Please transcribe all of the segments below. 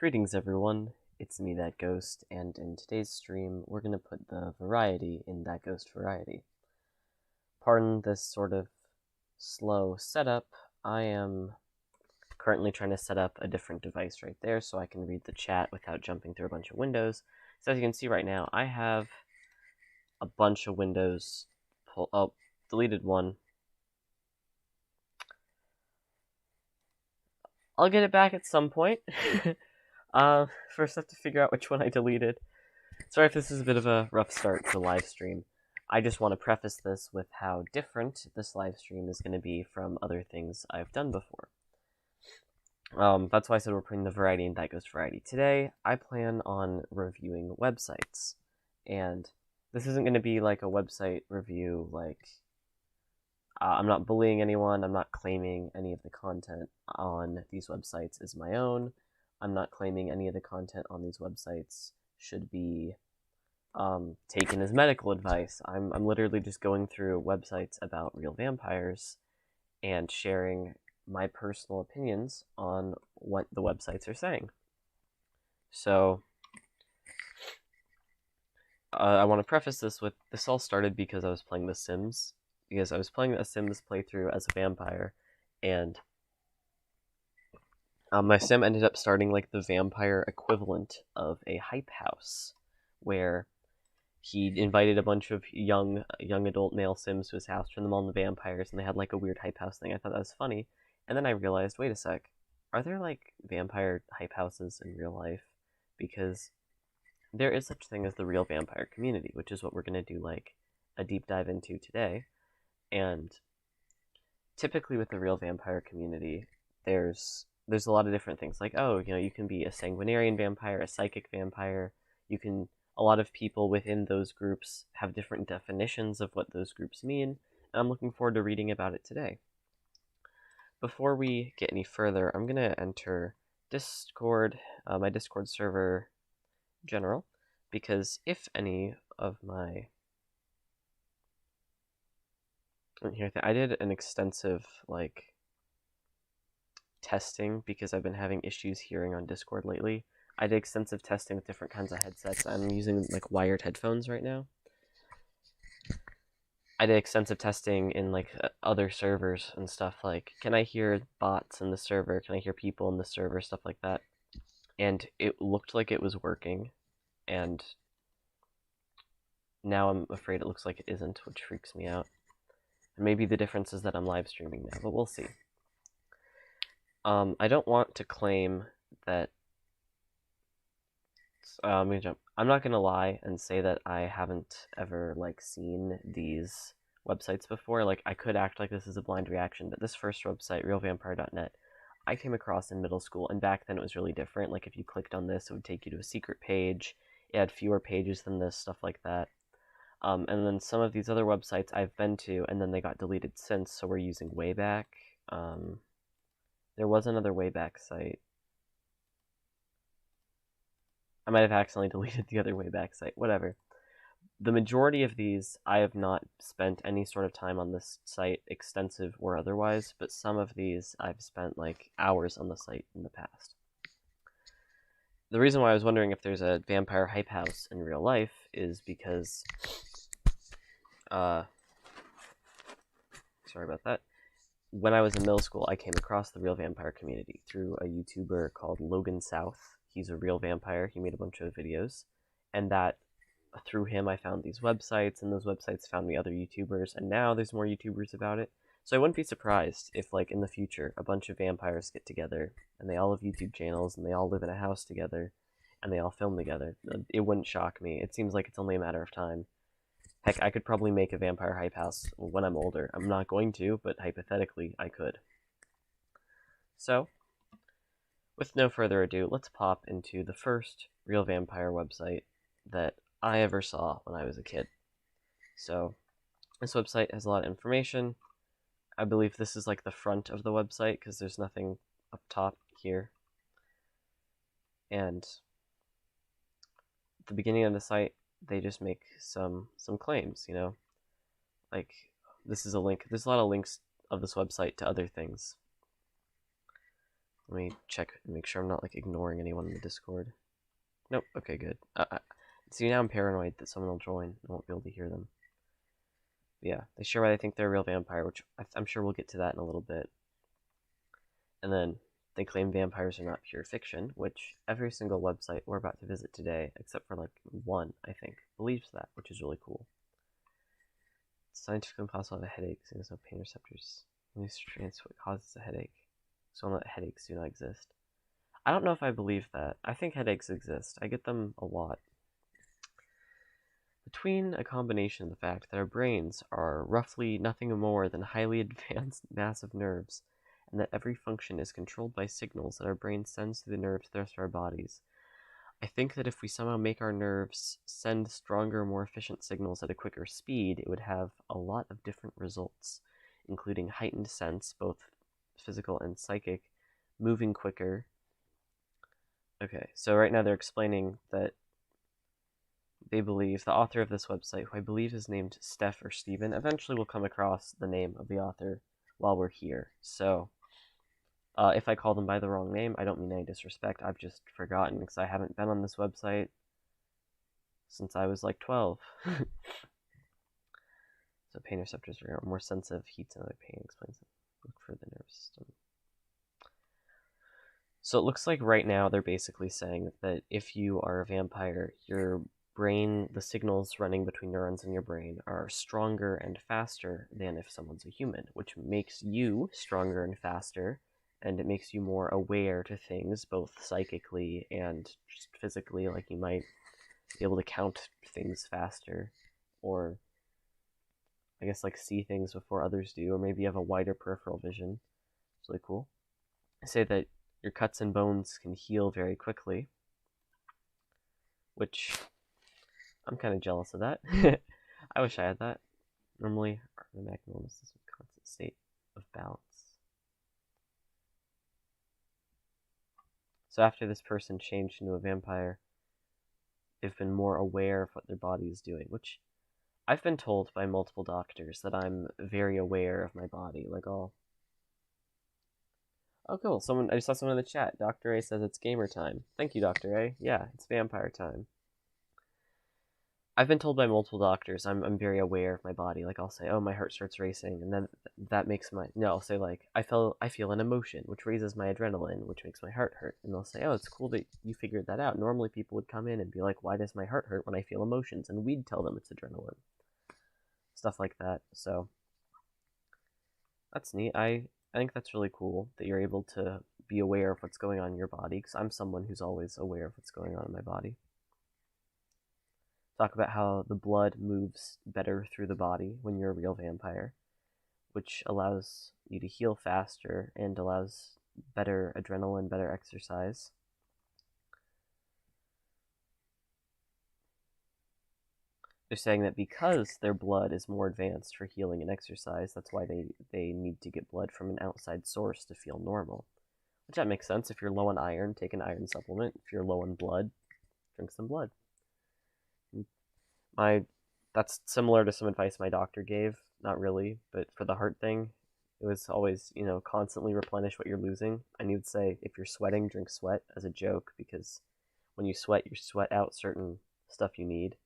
Greetings everyone, it's me, That Ghost, and in today's stream, we're going to put the variety in That Ghost variety. Pardon this sort of slow setup. I am currently trying to set up a different device right there so I can read the chat without jumping through a bunch of windows. So as you can see right now, I have a bunch of windows. Deleted one. I'll get it back at some point. First I have to figure out which one I deleted. Sorry if this is a bit of a rough start to the live stream. I just want to preface this with how different this live stream is going to be from other things I've done before. That's why I said we're putting the variety in That Ghost variety. Today, I plan on reviewing websites. And this isn't going to be like a website review, I'm not bullying anyone, I'm not claiming any of the content on these websites is my own. I'm not claiming any of the content on these websites should be taken as medical advice. I'm literally just going through websites about real vampires and sharing my personal opinions on what the websites are saying. So, I want to preface this with, this all started because I was playing The Sims. Because I was playing a Sims playthrough as a vampire, and my sim ended up starting like the vampire equivalent of a hype house, where he invited a bunch of young adult male sims to his house, turned them all into vampires, and they had like a weird hype house thing. I thought that was funny, and then I realized, wait a sec, are there like vampire hype houses in real life? Because there is such a thing as the real vampire community, which is what we're going to do like a deep dive into today. And typically with the real vampire community, there's a lot of different things. Like, oh, you can be a sanguinarian vampire, a psychic vampire. A lot of people within those groups have different definitions of what those groups mean, and I'm looking forward to reading about it today. Before we get any further, I'm going to enter Discord, my Discord server general, because if any of my... I did an extensive, testing because I've been having issues hearing on Discord lately. I did extensive testing with different kinds of headsets. I'm using, wired headphones right now. I did extensive testing in, other servers and stuff, can I hear bots in the server? Can I hear people in the server? Stuff like that. And it looked like it was working, and now I'm afraid it looks like it isn't, which freaks me out. Maybe the difference is that I'm live streaming now, but we'll see. I don't want to claim that... I'm gonna jump. I'm not gonna lie and say that I haven't ever, seen these websites before. I could act like this is a blind reaction, but this first website, realvampire.net, I came across in middle school, and back then it was really different. If you clicked on this, it would take you to a secret page. It had fewer pages than this, stuff like that. And then some of these other websites I've been to, and then they got deleted since, so we're using Wayback. There was another Wayback site. I might have accidentally deleted the other Wayback site, whatever. The majority of these, I have not spent any sort of time on this site, extensive or otherwise, but some of these I've spent, hours on the site in the past. The reason why I was wondering if there's a vampire hype house in real life is because... sorry about that. When I was in middle school, I came across the real vampire community through a YouTuber called Logan South. He's a real vampire. He made a bunch of videos, and that through him I found these websites, and those websites found me other YouTubers, and now there's more YouTubers about it. So I wouldn't be surprised if, in the future, a bunch of vampires get together, and they all have YouTube channels, and they all live in a house together, and they all film together. It wouldn't shock me. It seems like it's only a matter of time. Heck, I could probably make a vampire hype house when I'm older. I'm not going to, but hypothetically, I could. So, with no further ado, let's pop into the first real vampire website that I ever saw when I was a kid. So, this website has a lot of information. I believe this is the front of the website because there's nothing up top here. And at the beginning of the site, they just make some claims, this is a link. There's a lot of links of this website to other things. Let me check and make sure I'm not like ignoring anyone in the Discord. Nope. Okay, good. See, now I'm paranoid that someone will join and I won't be able to hear them. But yeah, they share why they think they're a real vampire, which I'm sure we'll get to that in a little bit. And then they claim vampires are not pure fiction, which every single website we're about to visit today, except for like one, I think, believes that, which is really cool. It's scientifically impossible to have a headache since there's no pain receptors. Let me experience what causes a headache. So that headaches do not exist. I don't know if I believe that. I think headaches exist. I get them a lot. Between a combination of the fact that our brains are roughly nothing more than highly advanced massive nerves, and that every function is controlled by signals that our brain sends through the nerves to the rest of our bodies, I think that if we somehow make our nerves send stronger, more efficient signals at a quicker speed, it would have a lot of different results, including heightened sense, both physical and psychic, moving quicker. Okay, so right now they're explaining that they believe the author of this website, who I believe is named Steph or Steven, eventually we'll come across the name of the author while we're here. So if I call them by the wrong name, I don't mean any disrespect. I've just forgotten because I haven't been on this website since I was like 12. So pain receptors are more sensitive. Heat and other pain explains it. Look for the nervous system. So it looks like right now they're basically saying that if you are a vampire, your brain, the signals running between neurons in your brain are stronger and faster than if someone's a human, which makes you stronger and faster, and it makes you more aware to things, both psychically and just physically, like you might be able to count things faster, or I guess like see things before others do, or maybe you have a wider peripheral vision. It's really cool. I say that your cuts and bones can heal very quickly, which I'm kind of jealous of that. I wish I had that. Normally, the maximum is a constant state of balance. So after this person changed into a vampire, they've been more aware of what their body is doing, which I've been told by multiple doctors that I'm very aware of my body. Like, oh, cool. I just saw someone in the chat. Dr. A says it's gamer time. Thank you, Dr. A. Yeah, it's vampire time. I've been told by multiple doctors I'm very aware of my body. Like I'll say, oh, my heart starts racing, and then that makes I'll say like I feel an emotion, which raises my adrenaline, which makes my heart hurt. And they'll say, oh, it's cool that you figured that out. Normally people would come in and be like, why does my heart hurt when I feel emotions? And we'd tell them it's adrenaline. Stuff like that. So that's neat. I think that's really cool that you're able to be aware of what's going on in your body, because I'm someone who's always aware of what's going on in my body. Talk about how the blood moves better through the body when you're a real vampire, which allows you to heal faster and allows better adrenaline, better exercise. They're saying that because their blood is more advanced for healing and exercise, that's why they need to get blood from an outside source to feel normal. Which that makes sense. If you're low on iron, take an iron supplement. If you're low on blood, drink some blood. That's similar to some advice my doctor gave. Not really, but for the heart thing, it was always, constantly replenish what you're losing. And he would say, if you're sweating, drink sweat as a joke, because when you sweat out certain stuff you need.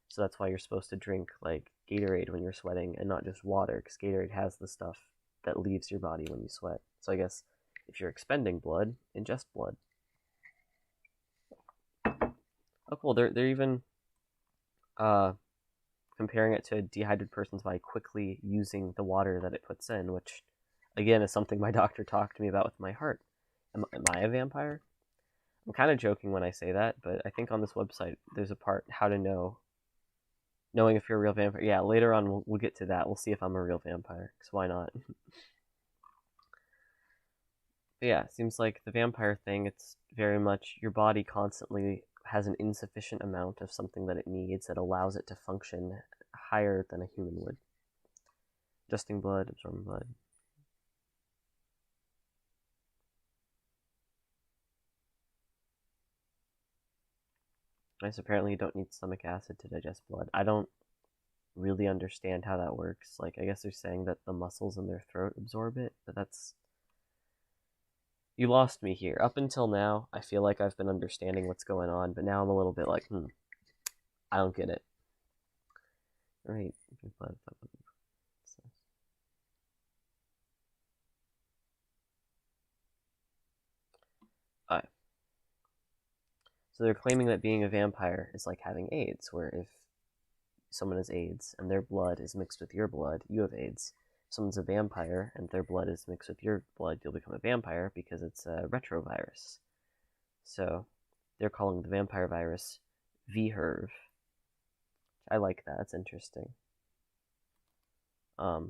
So that's why you're supposed to drink like Gatorade when you're sweating and not just water, because Gatorade has the stuff that leaves your body when you sweat. So I guess if you're expending blood, ingest blood. Oh, cool. They're even comparing it to a dehydrated person's body quickly using the water that it puts in, which again is something my doctor talked to me about with my heart. Am I a vampire? I'm kind of joking when I say that, but I think on this website there's a part how to knowing if you're a real vampire. Yeah, later on we'll get to that. We'll see if I'm a real vampire, because why not? But yeah, it seems like the vampire thing, it's very much your body constantly has an insufficient amount of something that it needs that allows it to function higher than a human would. Adjusting blood, absorbing blood. Nice, apparently you don't need stomach acid to digest blood. I don't really understand how that works. Like, I guess they're saying that the muscles in their throat absorb it, but that's... You lost me here. Up until now, I feel like I've been understanding what's going on, but now I'm a little bit like, I don't get it. Right. Alright. So they're claiming that being a vampire is like having AIDS, where if someone has AIDS and their blood is mixed with your blood, you have AIDS. If someone's a vampire and their blood is mixed with your blood, you'll become a vampire because it's a retrovirus. So they're calling the vampire virus VHERV. I like that. It's interesting. I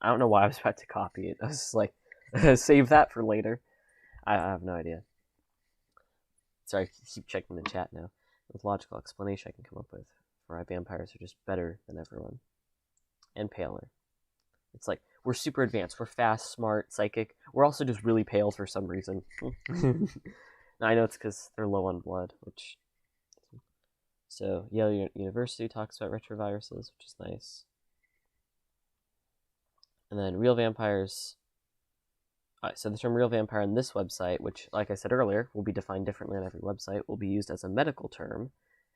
don't know why I was about to copy it. I was just like, save that for later. I have no idea. Sorry, I keep checking the chat now. With logical explanation I can come up with for why vampires are just better than everyone. And paler. It's like, we're super advanced. We're fast, smart, psychic. We're also just really pale for some reason. I know it's because they're low on blood, which... So, Yale University talks about retroviruses, which is nice. And then real vampires... Alright, so the term real vampire on this website, which, like I said earlier, will be defined differently on every website, will be used as a medical term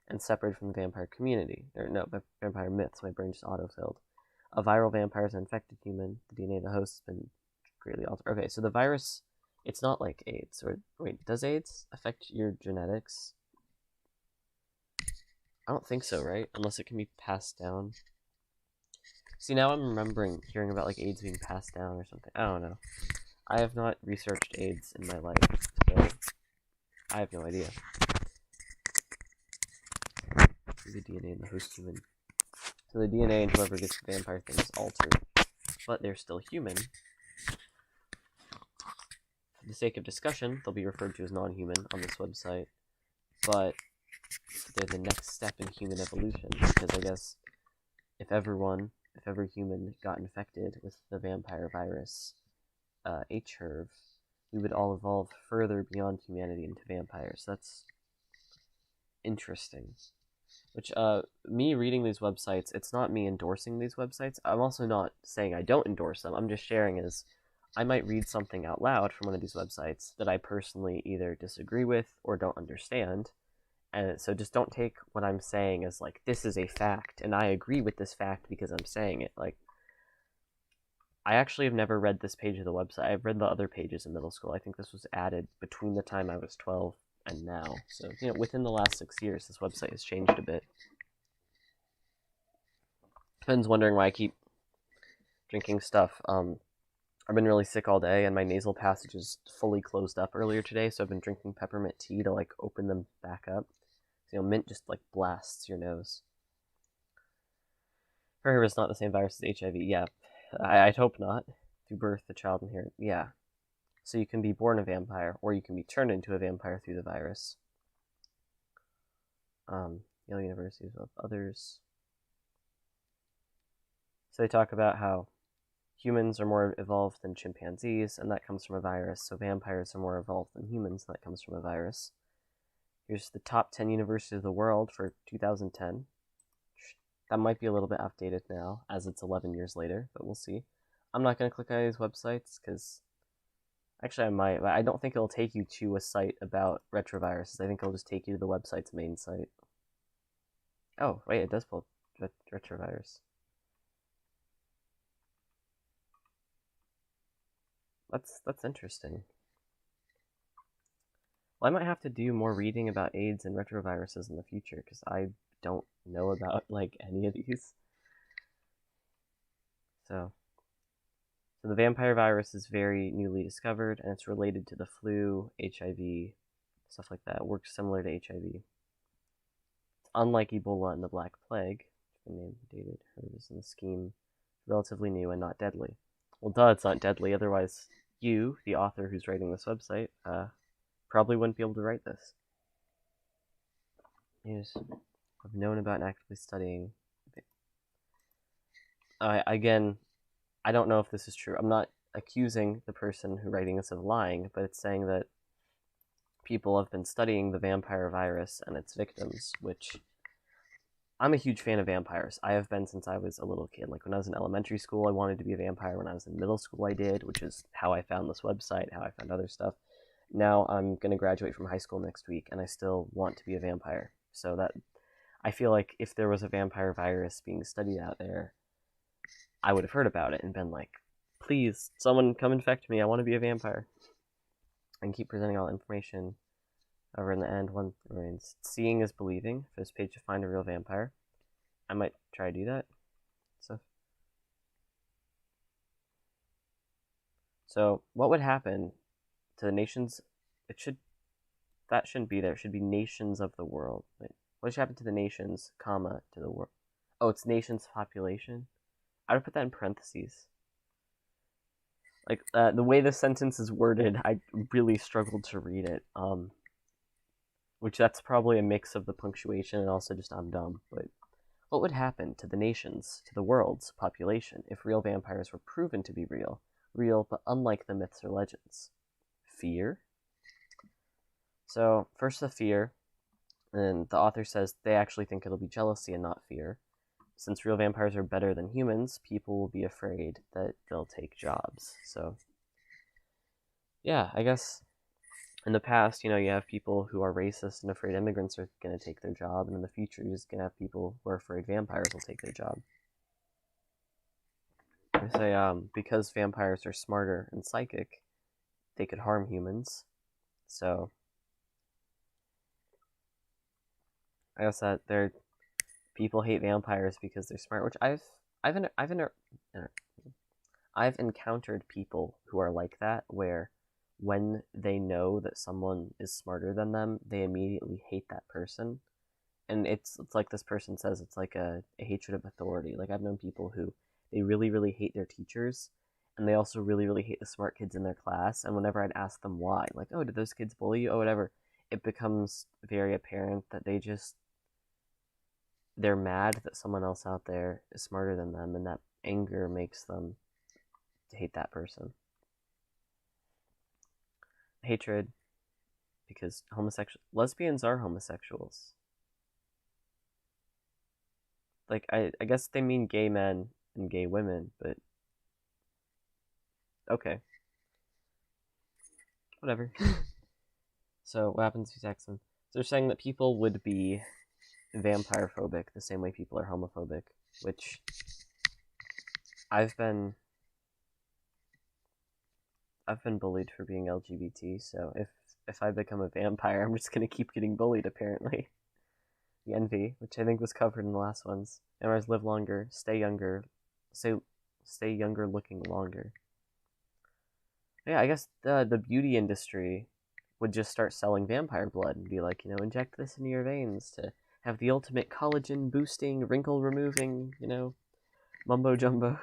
and separated from the vampire community. Or no, vampire myths. My brain just auto-filled. A viral vampire is an infected human. The DNA of the host has been greatly altered. Okay, so the virus, it's not like AIDS. Or wait, does AIDS affect your genetics? I don't think so, right? Unless it can be passed down. See, now I'm remembering hearing about like AIDS being passed down or something. I don't know. I have not researched AIDS in my life, so I have no idea. The DNA in the host human. So the DNA in whoever gets the vampire thing is altered, but they're still human. For the sake of discussion, they'll be referred to as non-human on this website, but they're the next step in human evolution, because I guess if every human got infected with the vampire virus, HERV, we would all evolve further beyond humanity into vampires. That's interesting. Which, me reading these websites, it's not me endorsing these websites. I'm also not saying I don't endorse them. I'm just sharing as I might read something out loud from one of these websites that I personally either disagree with or don't understand. And so just don't take what I'm saying as like, this is a fact, and I agree with this fact because I'm saying it. Like, I actually have never read this page of the website. I've read the other pages in middle school. I think this was added between the time I was 12 and now. So, within the last 6 years, this website has changed a bit. Ben's wondering why I keep drinking stuff. I've been really sick all day, and my nasal passage is fully closed up earlier today, so I've been drinking peppermint tea to, like, open them back up. So, mint just, like, blasts your nose. However, it's not the same virus as HIV. Yeah, I'd hope not. Through birth, the child inherit. Yeah. So you can be born a vampire, or you can be turned into a vampire through the virus. Yale University with others. So they talk about how humans are more evolved than chimpanzees, and that comes from a virus. So vampires are more evolved than humans, and that comes from a virus. Here's the top 10 universities of the world for 2010. That might be a little bit outdated now, as it's 11 years later, but we'll see. I'm not going to click on these websites, because... Actually, I might, but I don't think it'll take you to a site about retroviruses. I think it'll just take you to the website's main site. Oh, wait, it does pull retrovirus. That's interesting. Well, I might have to do more reading about AIDS and retroviruses in the future, because I don't know about, like, any of these. So the vampire virus is very newly discovered, and it's related to the flu, HIV, stuff like that. It works similar to HIV. It's unlike Ebola and the Black Plague, the name dated, is in the scheme, relatively new and not deadly. Well, duh, it's not deadly, otherwise you, the author who's writing this website, probably wouldn't be able to write this. I've known about and actively studying. Again, I don't know if this is true. I'm not accusing the person who writing this of lying, but it's saying that people have been studying the vampire virus and its victims, which I'm a huge fan of vampires. I have been since I was a little kid. Like when I was in elementary school, I wanted to be a vampire. When I was in middle school, I did, which is how I found this website, how I found other stuff. now I'm gonna graduate from high school next week, and I still want to be a vampire. So that I feel like if there was a vampire virus being studied out there, I would have heard about it and been like, please, someone come infect me. I want to be a vampire. And keep presenting all the information. However, in the end, one remains. Seeing is believing. For this page to find a real vampire, I might try to do that. So what would happen to the nations? That shouldn't be there. It should be nations of the world. Wait, what should happen to the nations, comma, to the world? Oh, it's nations population. I would put that in parentheses. Like the way the sentence is worded, I really struggled to read it. Which that's probably a mix of the punctuation and also just I'm dumb. But what would happen to the nations, to the world's population, if real vampires were proven to be real but unlike the myths or legends? Fear. So first the fear, and the author says they actually think it'll be jealousy and not fear. Since real vampires are better than humans, people will be afraid that they'll take jobs. So, yeah, I guess in the past, you have people who are racist and afraid immigrants are going to take their job, and in the future, you're just going to have people who are afraid vampires will take their job. They say because vampires are smarter and psychic, they could harm humans. So, I guess that people hate vampires because they're smart, which I've encountered people who are like that, where when they know that someone is smarter than them, they immediately hate that person. And it's like this person says, it's like a hatred of authority. Like I've known people who they really, really hate their teachers, and they also really, really hate the smart kids in their class. And whenever I'd ask them why, like, oh, did those kids bully you? Oh, whatever, it becomes very apparent that they're mad that someone else out there is smarter than them, and that anger makes them hate that person. Hatred because lesbians are homosexuals. Like I guess they mean gay men and gay women, but okay, whatever. So what happens to Saxon? So they're saying that people would be vampire phobic the same way people are homophobic, which I've been bullied for being LGBT. So if I become a vampire, I'm just gonna keep getting bullied. Apparently, the envy, which I think was covered in the last ones. Vampires live longer, stay younger, stay younger, looking longer. Yeah, I guess the beauty industry would just start selling vampire blood and be like, inject this into your veins to have the ultimate collagen boosting, wrinkle removing, mumbo jumbo.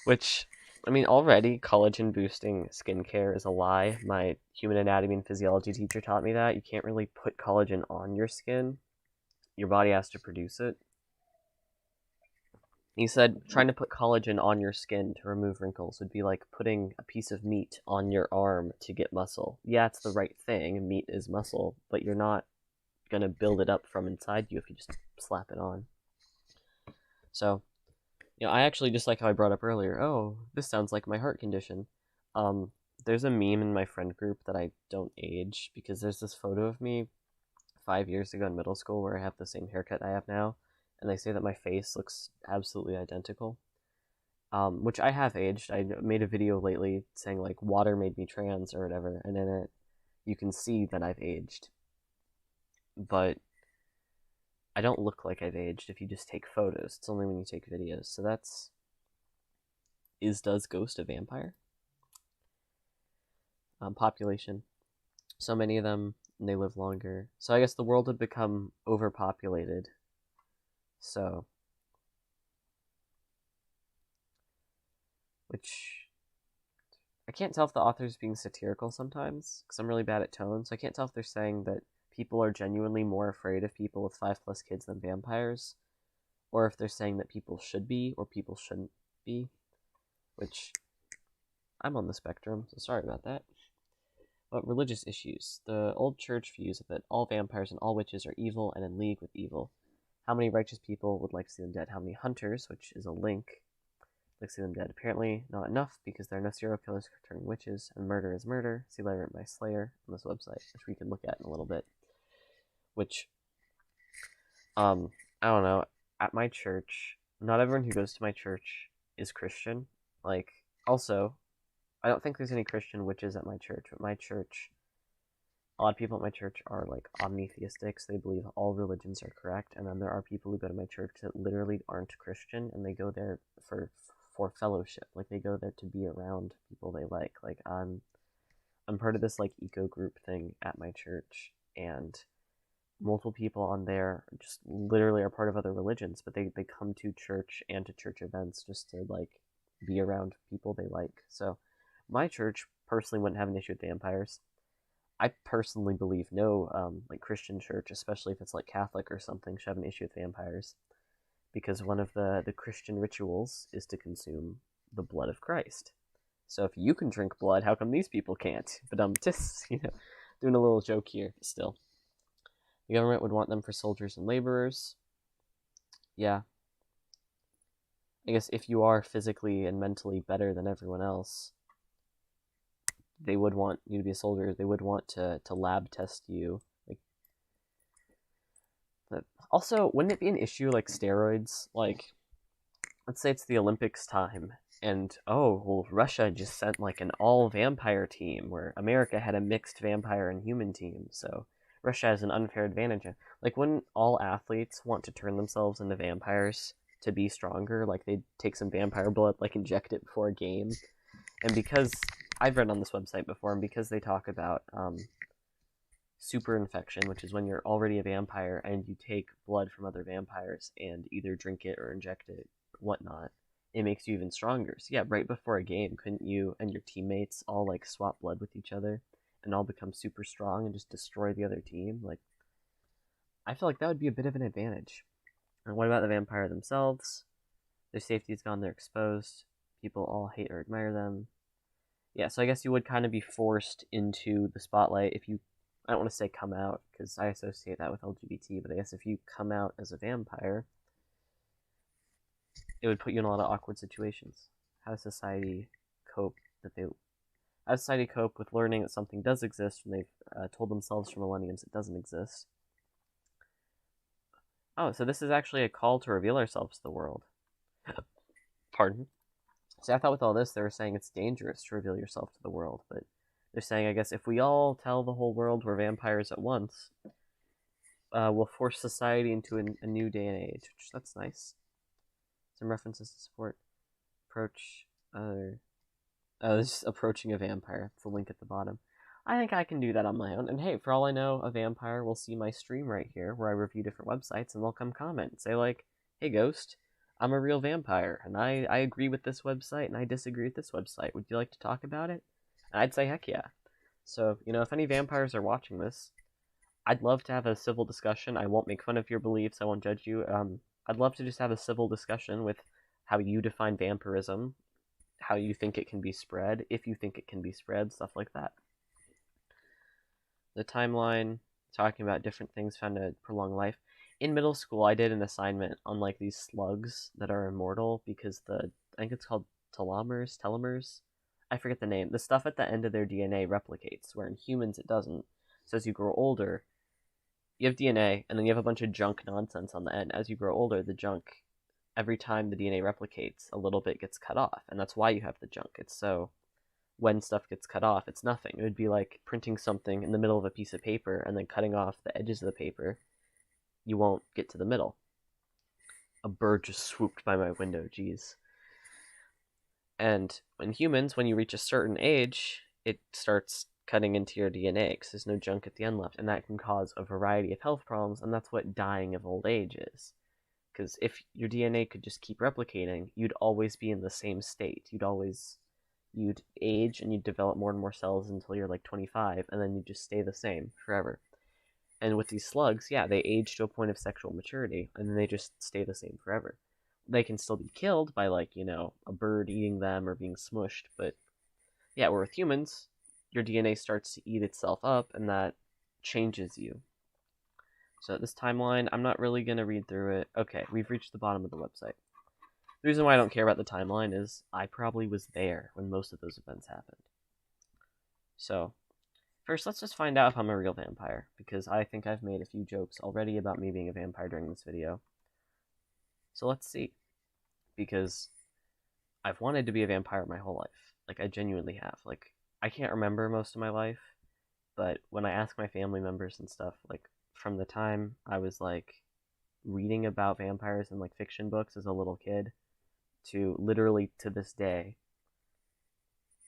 Which, I mean, already collagen boosting skincare is a lie. My human anatomy and physiology teacher taught me that. You can't really put collagen on your skin. Your body has to produce it. He said trying to put collagen on your skin to remove wrinkles would be like putting a piece of meat on your arm to get muscle. Yeah, it's the right thing. Meat is muscle, but you're not going to build it up from inside you if you just slap it on. So, I actually, just like how I brought up earlier, oh, this sounds like my heart condition. There's a meme in my friend group that I don't age, because there's this photo of me 5 years ago in middle school where I have the same haircut I have now, and they say that my face looks absolutely identical. Which I have aged. I made a video lately saying like water made me trans or whatever, and in it you can see that I've aged. But I don't look like I've aged if you just take photos. It's only when you take videos. So does Ghost a vampire? Population. So many of them, and they live longer. So I guess the world would become overpopulated. So, which I can't tell if the author's being satirical sometimes, because I'm really bad at tone, so I can't tell if they're saying that people are genuinely more afraid of people with 5+ kids than vampires, or if they're saying that people should be, or people shouldn't be, which I'm on the spectrum, so sorry about that. But religious issues. The old church views that all vampires and all witches are evil and in league with evil. How many righteous people would like to see them dead? How many hunters, which is a link like see them dead. Apparently not enough, because there are no serial killers turning witches, and murder is murder. See letter written by Slayer on this website, which we can look at in a little bit. Which, I don't know. At my church, not everyone who goes to my church is Christian. Like, also, I don't think there's any Christian witches at my church, but my church, a lot of people at my church are like omnitheistic, so they believe all religions are correct. And then there are people who go to my church that literally aren't Christian, and they go there for fellowship. Like, they go there to be around people they like. Like, I'm part of this like eco group thing at my church, and multiple people on there just literally are part of other religions, but they come to church and to church events just to like be around people they like. So my church personally wouldn't have an issue with vampires. I personally believe no like Christian church, especially if it's like Catholic or something, should have an issue with vampires, because one of the Christian rituals is to consume the blood of Christ. So if you can drink blood, how come these people can't? But just doing a little joke here still. The government would want them for soldiers and laborers. Yeah. I guess if you are physically and mentally better than everyone else, they would want you to be a soldier. They would want to lab test you. Like, but also, wouldn't it be an issue like steroids? Like, let's say it's the Olympics time, and well, Russia just sent like an all vampire team, where America had a mixed vampire and human team, so Russia has an unfair advantage. Like, wouldn't all athletes want to turn themselves into vampires to be stronger? Like, they'd take some vampire blood, like inject it before a game. And because I've read on this website before, and because they talk about super infection, which is when you're already a vampire and you take blood from other vampires and either drink it or inject it, whatnot, it makes you even stronger. So yeah, right before a game, couldn't you and your teammates all like swap blood with each other and all become super strong and just destroy the other team? Like, I feel like that would be a bit of an advantage. And what about the vampire themselves? Their safety's gone, they're exposed. People all hate or admire them. Yeah, so I guess you would kind of be forced into the spotlight if you, I don't want to say come out, because I associate that with LGBT, but I guess if you come out as a vampire, it would put you in a lot of awkward situations. How does society cope with learning that something does exist when they've told themselves for millenniums it doesn't exist? Oh, so this is actually a call to reveal ourselves to the world. Pardon? So I thought with all this, they were saying it's dangerous to reveal yourself to the world, but they're saying, I guess, if we all tell the whole world we're vampires at once, we'll force society into a new day and age, which that's nice. Some references to support. Approach other... this is approaching a vampire. It's a link at the bottom. I think I can do that on my own. And hey, for all I know, a vampire will see my stream right here, where I review different websites, and they'll come comment and say, like, hey, Ghost, I'm a real vampire, and I agree with this website, and I disagree with this website. Would you like to talk about it? And I'd say, heck yeah. So, if any vampires are watching this, I'd love to have a civil discussion. I won't make fun of your beliefs. I won't judge you. I'd love to just have a civil discussion with how you define vampirism, how you think it can be spread, if you think it can be spread, stuff like that. The timeline, talking about different things found to prolong life. In middle school, I did an assignment on like these slugs that are immortal because I think it's called telomeres. I forget the name. The stuff at the end of their DNA replicates, where in humans it doesn't. So as you grow older, you have DNA, and then you have a bunch of junk nonsense on the end. As you grow older, the junk, every time the DNA replicates, a little bit gets cut off, and that's why you have the junk. It's so when stuff gets cut off, it's nothing. It would be like printing something in the middle of a piece of paper and then cutting off the edges of the paper. You won't get to the middle. A bird just swooped by my window, jeez. And in humans, when you reach a certain age, it starts cutting into your DNA because there's no junk at the end left, and that can cause a variety of health problems, and that's what dying of old age is. Because if your DNA could just keep replicating, you'd always be in the same state. You'd age and you'd develop more and more cells until you're like 25, and then you'd just stay the same forever. And with these slugs, yeah, they age to a point of sexual maturity, and then they just stay the same forever. They can still be killed by, like, a bird eating them or being smushed, but yeah, where with humans, your DNA starts to eat itself up, and that changes you. So this timeline, I'm not really going to read through it. Okay, we've reached the bottom of the website. The reason why I don't care about the timeline is I probably was there when most of those events happened. So, first, let's just find out if I'm a real vampire, because I think I've made a few jokes already about me being a vampire during this video. So let's see. Because I've wanted to be a vampire my whole life. Like, I genuinely have. Like, I can't remember most of my life, but when I ask my family members and stuff, like, from the time I was, like, reading about vampires in, like, fiction books as a little kid, to literally to this day,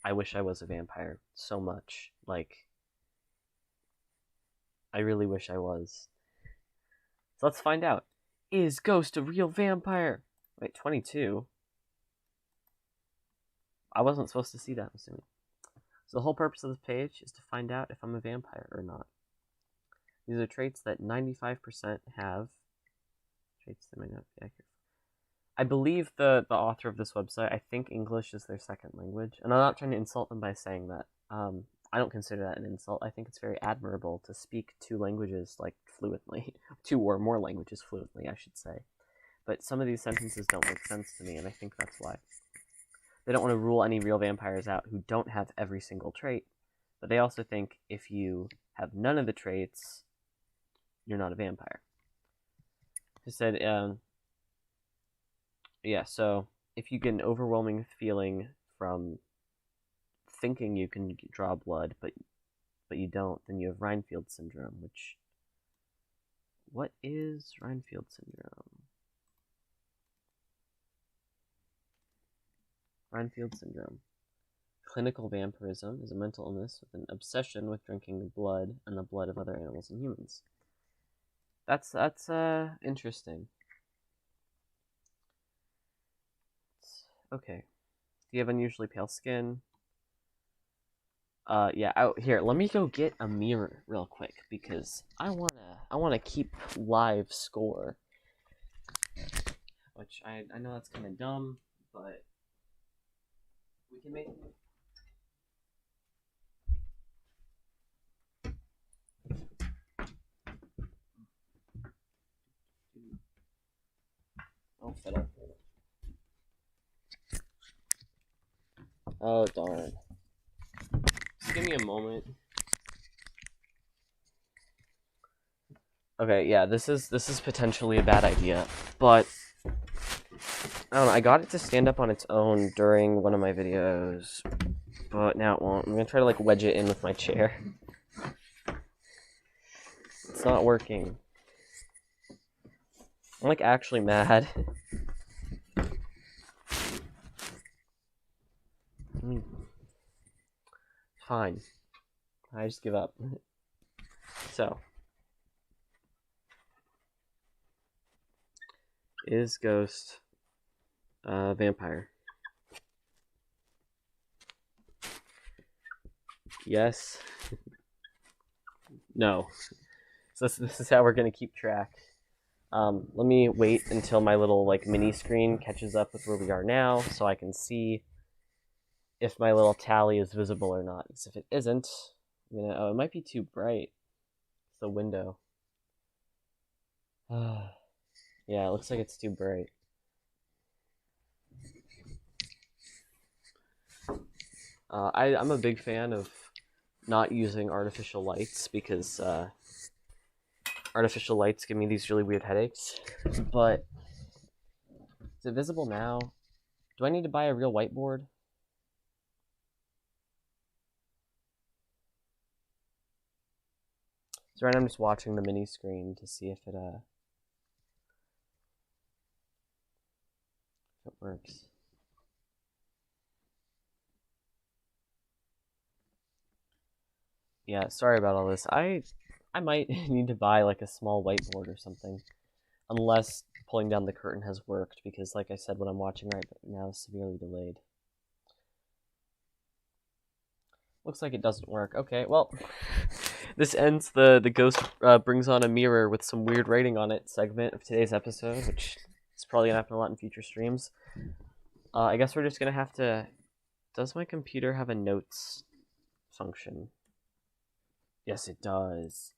I wish I was a vampire so much. Like, I really wish I was. So let's find out. Is Ghost a real vampire? Wait, 22? I wasn't supposed to see that, I'm assuming. So the whole purpose of this page is to find out if I'm a vampire or not. These are traits that 95% have. Traits that might not be accurate. I believe the author of this website, I think English is their second language. And I'm not trying to insult them by saying that. I don't consider that an insult. I think it's very admirable to speak two languages, like, fluently. Two or more languages fluently, I should say. But some of these sentences don't make sense to me, and I think that's why. They don't want to rule any real vampires out who don't have every single trait, but they also think if you have none of the traits, you're not a vampire. He said, yeah, so if you get an overwhelming feeling from thinking you can draw blood, but you don't, then you have Reinfeld syndrome, which... What is Reinfeld syndrome? Reinfeld syndrome. Clinical vampirism is a mental illness with an obsession with drinking blood and the blood of other animals and humans. That's interesting. Okay. Do you have unusually pale skin? Yeah. Here, let me go get a mirror real quick because I wanna keep live score. Which I know that's kind of dumb, but we can make. Oh, fiddle. Oh, darn. Just give me a moment. Okay, yeah, this is potentially a bad idea, but I don't know, I got it to stand up on its own during one of my videos, but now it won't. I'm gonna try to, like, wedge it in with my chair. It's not working. I'm, like, actually mad. Fine. I just give up. So. Is Ghost a vampire? Yes. No. So this is how we're gonna keep track. Let me wait until my little, like, mini screen catches up with where we are now, so I can see if my little tally is visible or not. Because if it isn't, I'm gonna. Oh, it might be too bright. It's the window. Yeah, it looks like it's too bright. I'm a big fan of not using artificial lights because artificial lights give me these really weird headaches. But is it visible now? Do I need to buy a real whiteboard? So right now I'm just watching the mini screen to see if it works. Yeah, sorry about all this. I might need to buy, like, a small whiteboard or something. Unless pulling down the curtain has worked, because, like I said, what I'm watching right now is severely delayed. Looks like it doesn't work. Okay, well, this ends the Ghost brings on a mirror with some weird writing on it segment of today's episode, which is probably going to happen a lot in future streams. I guess we're just going to have to... Does my computer have a notes function? Yes, it does.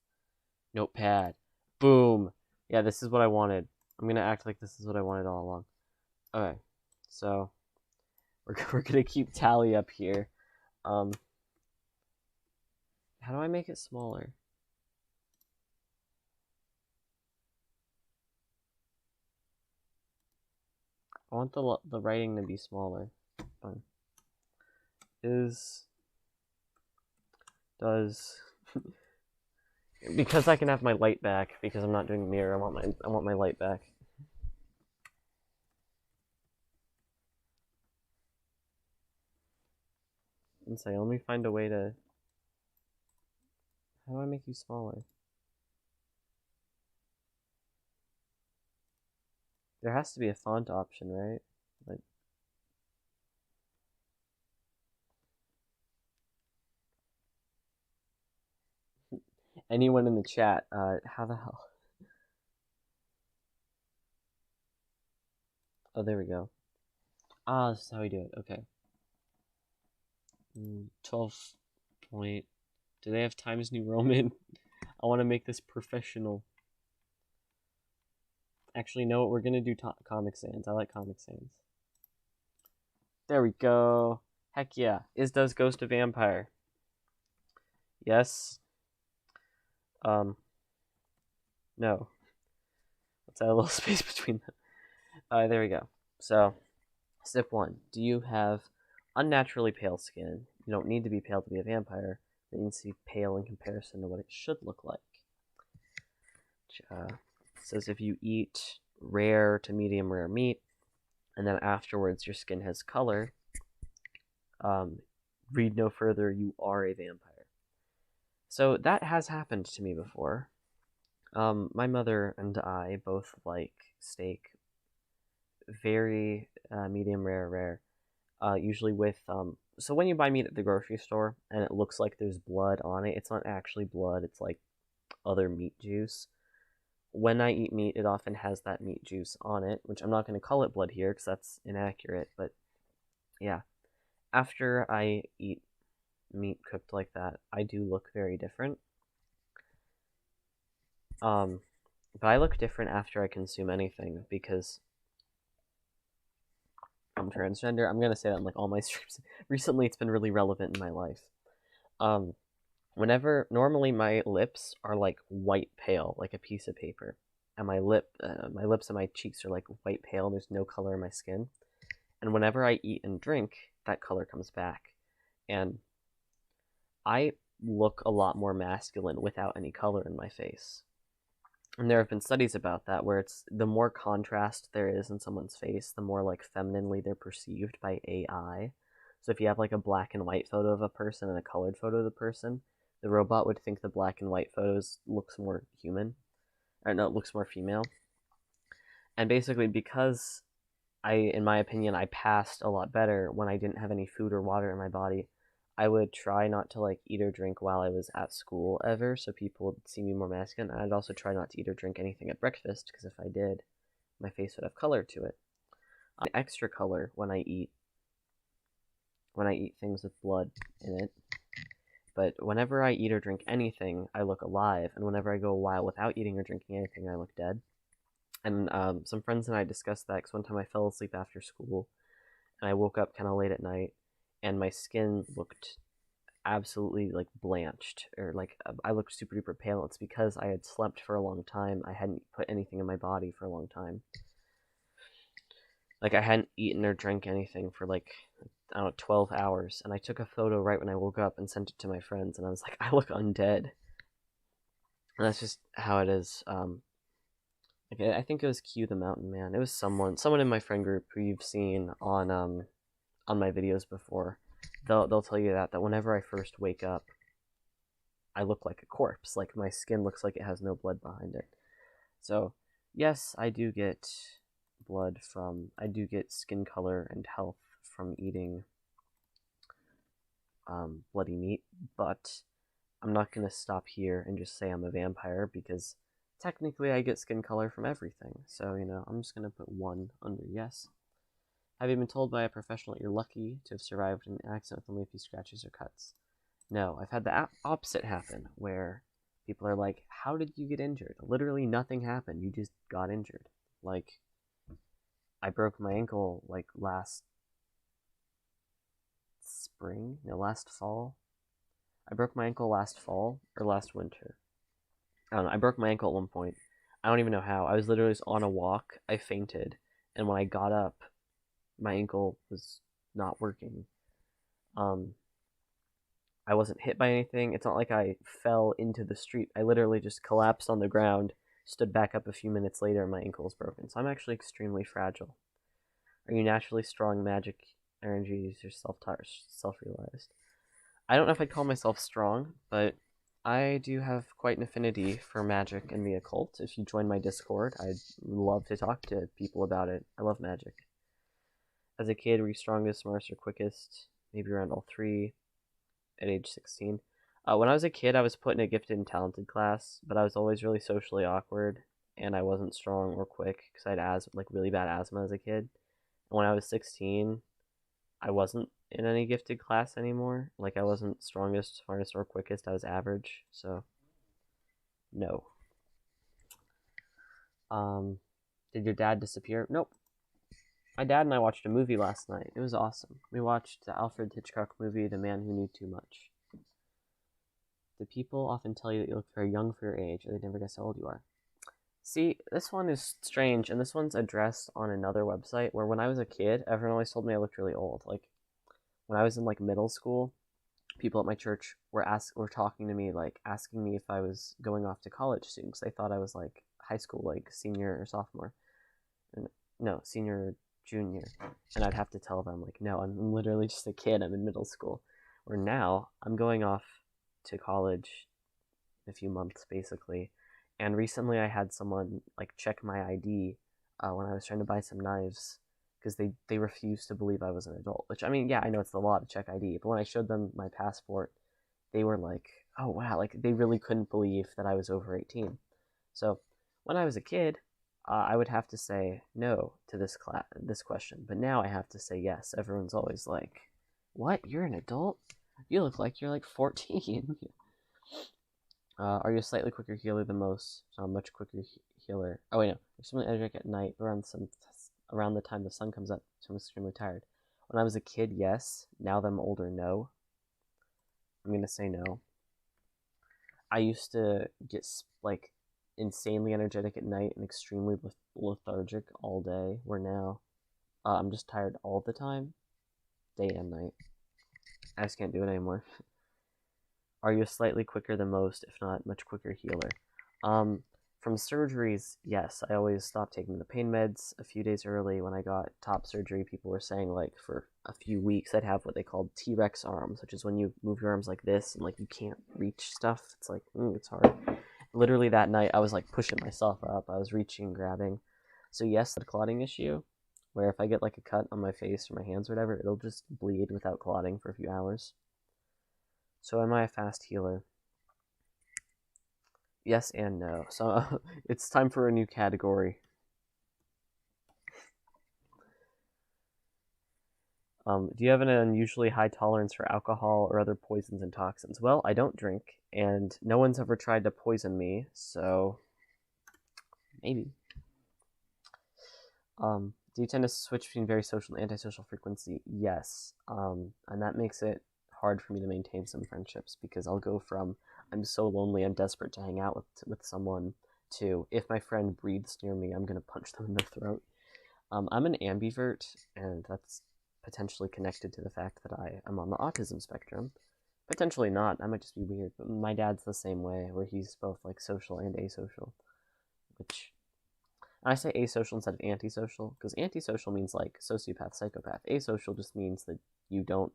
Notepad. Boom. Yeah, this is what I wanted. I'm going to act like this is what I wanted all along. Okay. So we're gonna keep tally up here. How do I make it smaller? I want the writing to be smaller. Does because I can have my light back because I'm not doing mirror. I want my light back. And say, let me find a way to. How do I make you smaller? There has to be a font option, right? Like, anyone in the chat, how the hell? Oh, there we go. Ah, this is how we do it. Okay. 12 point. Do they have Times New Roman? I want to make this professional. Actually, no, we're gonna do Comic Sans. I like Comic Sans. There we go. Heck yeah. Does Ghost a Vampire? Yes. No. Let's add a little space between them. There we go. So, step 1. Do you have unnaturally pale skin? You don't need to be pale to be a vampire. It needs to be pale in comparison to what it should look like. Which, says if you eat rare to medium rare meat, and then afterwards your skin has color, read no further, you are a vampire. So that has happened to me before. My mother and I both like steak very medium rare, usually with so when you buy meat at the grocery store and it looks like there's blood on it, it's not actually blood, it's like other meat juice. When I eat meat, it often has that meat juice on it, which I'm not going to call it blood here because that's inaccurate, but yeah. After I eat meat cooked like that, I do look very different. But I look different after I consume anything because I'm transgender. I'm gonna say that in like all my streams. Recently, it's been really relevant in my life. Normally my lips are like white pale, like a piece of paper, and my lips and my cheeks are like white pale. There's no color in my skin, and whenever I eat and drink, that color comes back, and I look a lot more masculine without any color in my face. And there have been studies about that where it's the more contrast there is in someone's face, the more like femininely they're perceived by AI. So if you have like a black and white photo of a person and a colored photo of the person, the robot would think the black and white photos looks more human. Or no, it looks more female. And basically because in my opinion, I passed a lot better when I didn't have any food or water in my body, I would try not to like eat or drink while I was at school ever, so people would see me more masculine. And I'd also try not to eat or drink anything at breakfast, because if I did, my face would have color to it. Extra color when I eat things with blood in it. But whenever I eat or drink anything, I look alive, and whenever I go a while without eating or drinking anything, I look dead. And some friends and I discussed that because one time I fell asleep after school, and I woke up kind of late at night, and my skin looked absolutely like blanched, or like I looked super duper pale. It's because I had slept for a long time. I hadn't put anything in my body for a long time. Like I hadn't eaten or drank anything for like, I don't know, 12 hours. And I took a photo right when I woke up and sent it to my friends, and I was like, I look undead. And that's just how it is. I think it was Q the Mountain Man. It was someone in my friend group who you've seen on my videos before. They'll tell you that whenever I first wake up, I look like a corpse. Like my skin looks like it has no blood behind it. So yes, I do get skin color and health from eating bloody meat, but I'm not gonna stop here and just say I'm a vampire, because technically I get skin color from everything. So, I'm just gonna put 1 under yes. Have you been told by a professional that you're lucky to have survived an accident with only a few scratches or cuts? No, I've had the opposite happen, where people are like, how did you get injured? Literally nothing happened, you just got injured. Like, I broke my ankle like last spring, no, last fall. I broke my ankle last fall or last winter. I don't know. I broke my ankle at one point. I don't even know how. I was literally just on a walk. I fainted, and when I got up, my ankle was not working. Um, I wasn't hit by anything. It's not like I fell into the street. I literally just collapsed on the ground, stood back up a few minutes later, and my ankle was broken. So I'm actually extremely fragile. Are you naturally strong, magic energies, or self-taught, self-realized? I don't know if I'd call myself strong, but I do have quite an affinity for magic and the occult. If you join my Discord, I'd love to talk to people about it. I love magic. As a kid, were you strongest, smartest, or quickest? Maybe around all three at age 16. When I was a kid, I was put in a gifted and talented class, but I was always really socially awkward, and I wasn't strong or quick because I had like really bad asthma as a kid. And when I was 16, I wasn't in any gifted class anymore. Like, I wasn't strongest, smartest, or quickest. I was average, so no. Did your dad disappear? Nope. My dad and I watched a movie last night. It was awesome. We watched the Alfred Hitchcock movie, The Man Who Knew Too Much. Do people often tell you that you look very young for your age, or they never guess how old you are? See, this one is strange, and this one's addressed on another website where when I was a kid, everyone always told me I looked really old. Like, when I was in, like, middle school, people at my church were talking to me, like, asking me if I was going off to college soon, because they thought I was, like, high school, like, senior or sophomore. No, senior or junior. And I'd have to tell them, like, no, I'm literally just a kid. I'm in middle school. Where now, I'm going off to college in a few months, basically. And recently I had someone, like, check my ID when I was trying to buy some knives, because they refused to believe I was an adult. Which, I mean, yeah, I know it's the law to check ID, but when I showed them my passport, they were like, oh, wow, like, they really couldn't believe that I was over 18. So, when I was a kid, I would have to say no to this question, but now I have to say yes. Everyone's always like, what, you're an adult? You look like you're like 14. Are you a slightly quicker healer than most? So a much quicker healer. Oh wait, no. I'm extremely energetic at night around the time the sun comes up, so I'm extremely tired. When I was a kid, yes. Now that I'm older, no. I'm gonna say no. I used to get like insanely energetic at night and extremely lethargic all day. Where now, I'm just tired all the time, day and night. I just can't do it anymore. Are you slightly quicker than most, if not much quicker healer? From surgeries, yes. I always stopped taking the pain meds a few days early. When I got top surgery, people were saying, like, for a few weeks, I'd have what they called T-Rex arms, which is when you move your arms like this and, like, you can't reach stuff. It's like, it's hard. Literally that night, I was, like, pushing myself up. I was reaching, grabbing. So yes, the clotting issue, where if I get, like, a cut on my face or my hands or whatever, it'll just bleed without clotting for a few hours. So am I a fast healer? Yes and no. So it's time for a new category. Do you have an unusually high tolerance for alcohol or other poisons and toxins? Well, I don't drink, and no one's ever tried to poison me, so maybe. Do you tend to switch between very social and antisocial frequency? Yes. And that makes it hard for me to maintain some friendships, because I'll go from I'm so lonely, I'm desperate to hang out with someone, to if my friend breathes near me, I'm going to punch them in the throat. I'm an ambivert, and that's potentially connected to the fact that I am on the autism spectrum. Potentially not, I might just be weird, but my dad's the same way, where he's both like social and asocial. Which, I say asocial instead of antisocial, because antisocial means like sociopath, psychopath. Asocial just means that you don't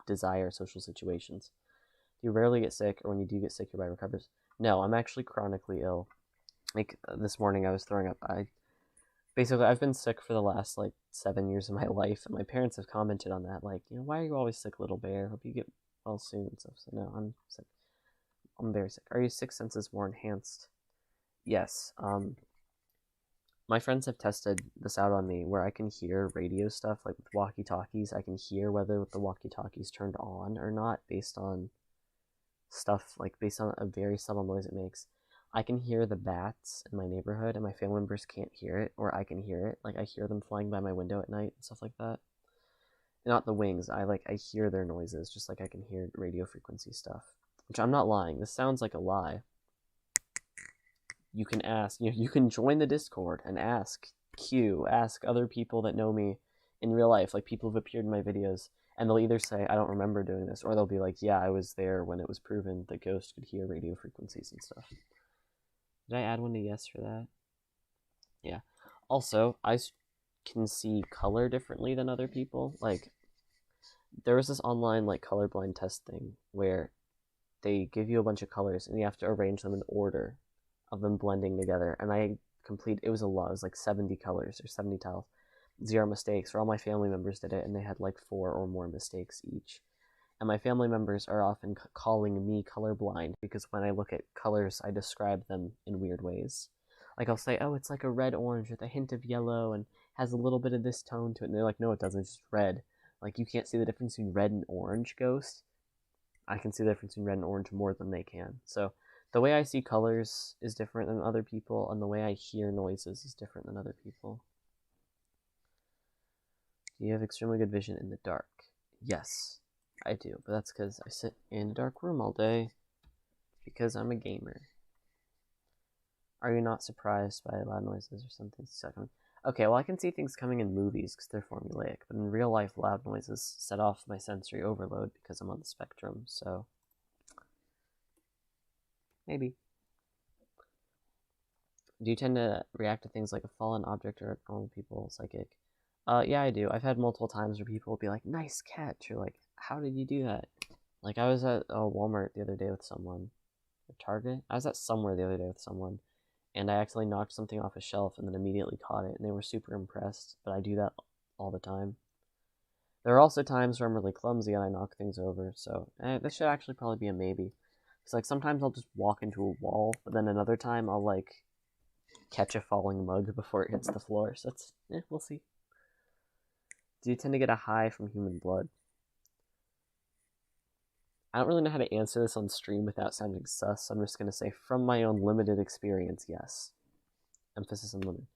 desire social situations. You rarely get sick, or when you do get sick, your body recovers. No, I'm actually chronically ill. Like, this morning I was throwing up. I've been sick for the last, like, 7 years of my life, and my parents have commented on that, like, why are you always sick, little bear? Hope you get well soon and stuff. So no, I'm sick. I'm very sick. Are your sixth senses more enhanced? Yes. My friends have tested this out on me, where I can hear radio stuff, like with walkie-talkies. I can hear whether the walkie-talkie's turned on or not based on stuff, like based on a very subtle noise it makes. I can hear the bats in my neighborhood, and my family members can't hear it, or I can hear it. Like I hear them flying by my window at night and stuff like that. Not the wings. I hear their noises, just like I can hear radio frequency stuff. Which I'm not lying. This sounds like a lie. You can ask. You can join the Discord and ask ask other people that know me in real life, like people who've appeared in my videos, and they'll either say I don't remember doing this, or they'll be like, yeah, I was there when it was proven that ghosts could hear radio frequencies and stuff. Did I add one to yes for that? Yeah. Also, I can see color differently than other people. Like, there was this online like colorblind test thing where they give you a bunch of colors and you have to arrange them in order of them blending together. And it was a lot. It was like 70 colors or 70 tiles, 0 mistakes. Or all my family members did it, and they had like 4 or more mistakes each. And my family members are often calling me colorblind because when I look at colors, I describe them in weird ways. Like I'll say, oh, it's like a red-orange with a hint of yellow and has a little bit of this tone to it. And they're like, no, it doesn't. It's just red. Like, you can't see the difference between red and orange, Ghost. I can see the difference between red and orange more than they can. So the way I see colors is different than other people, and the way I hear noises is different than other people. Do you have extremely good vision in the dark? Yes, I do, but that's because I sit in a dark room all day because I'm a gamer. Are you not surprised by loud noises or something? Okay, well, I can see things coming in movies because they're formulaic, but in real life, loud noises set off my sensory overload because I'm on the spectrum, so maybe. Do you tend to react to things like a fallen object or normal people, psychic? Yeah, I do. I've had multiple times where people will be like, nice catch, or like, how did you do that? Like, I was at Walmart the other day with someone, or Target? I was at somewhere the other day with someone, and I accidentally knocked something off a shelf and then immediately caught it, and they were super impressed, but I do that all the time. There are also times where I'm really clumsy and I knock things over, so this should actually probably be a maybe. Because, like, sometimes I'll just walk into a wall, but then another time I'll, like, catch a falling mug before it hits the floor, so it's, we'll see. Do you tend to get a high from human blood? I don't really know how to answer this on stream without sounding sus, so I'm just going to say, from my own limited experience, yes. Emphasis on limited.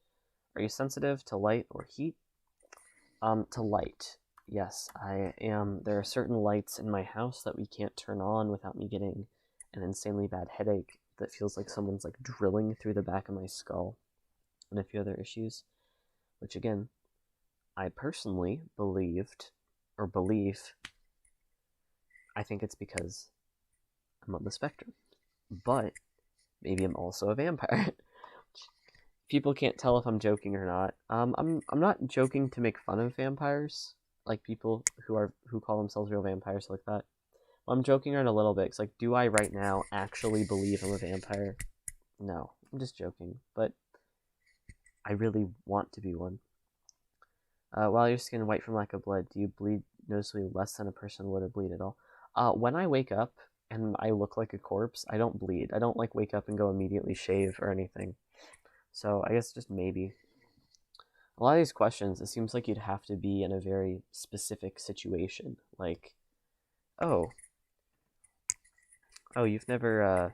Are you sensitive to light or heat? To light. Yes, I am. There are certain lights in my house that we can't turn on without me getting an insanely bad headache that feels like someone's like drilling through the back of my skull, and a few other issues, which again, I personally believe, I think it's because I'm on the spectrum, but maybe I'm also a vampire. People can't tell if I'm joking or not. I'm not joking to make fun of vampires, like people who call themselves real vampires like that. Well, I'm joking around a little bit. It's like, do I right now actually believe I'm a vampire? No, I'm just joking, but I really want to be one. While your skin white from lack of blood, do you bleed noticeably less than a person would or bleed at all? When I wake up and I look like a corpse, I don't bleed. I don't like wake up and go immediately shave or anything. So I guess just maybe. A lot of these questions, it seems like you'd have to be in a very specific situation. Like, oh, you've never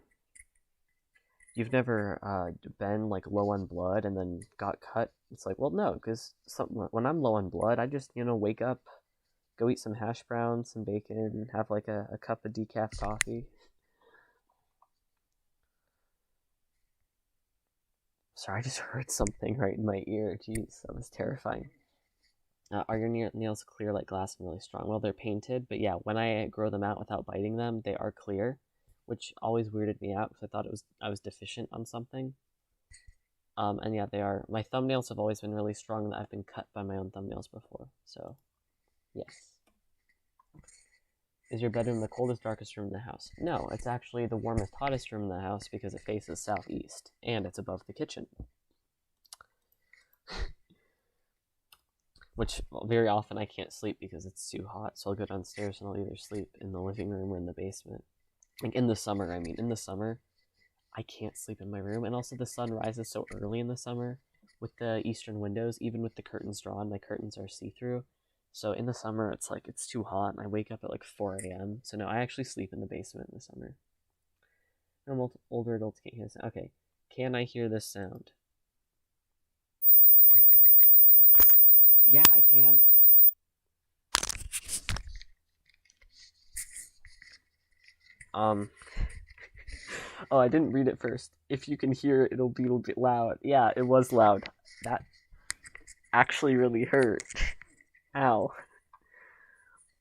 been like low on blood and then got cut. It's like, well, no, because when I'm low on blood, I just wake up, go eat some hash browns, some bacon, and have like a cup of decaf coffee. Sorry, I just heard something right in my ear. Jeez, that was terrifying. Are your nails clear like glass and really strong? Well, they're painted, but yeah, when I grow them out without biting them, they are clear, which always weirded me out because I thought I was deficient on something. And yeah, they are. My thumbnails have always been really strong. I've been cut by my own thumbnails before, so yes. Is your bedroom the coldest, darkest room in the house? No, it's actually the warmest, hottest room in the house because it faces southeast, and it's above the kitchen. Which, very often I can't sleep because it's too hot, so I'll go downstairs and I'll either sleep in the living room or in the basement. Like, in the summer, in the summer, I can't sleep in my room, and also the sun rises so early in the summer with the eastern windows, even with the curtains drawn, my curtains are see-through. So in the summer, it's like, it's too hot, and I wake up at like 4 a.m. So no, I actually sleep in the basement in the summer. No, older adults can't hear this. Okay, can I hear this sound? Yeah, I can. Um, oh, I didn't read it first. If you can hear it, it'll be a bit loud. Yeah, it was loud. That actually really hurt. Ow.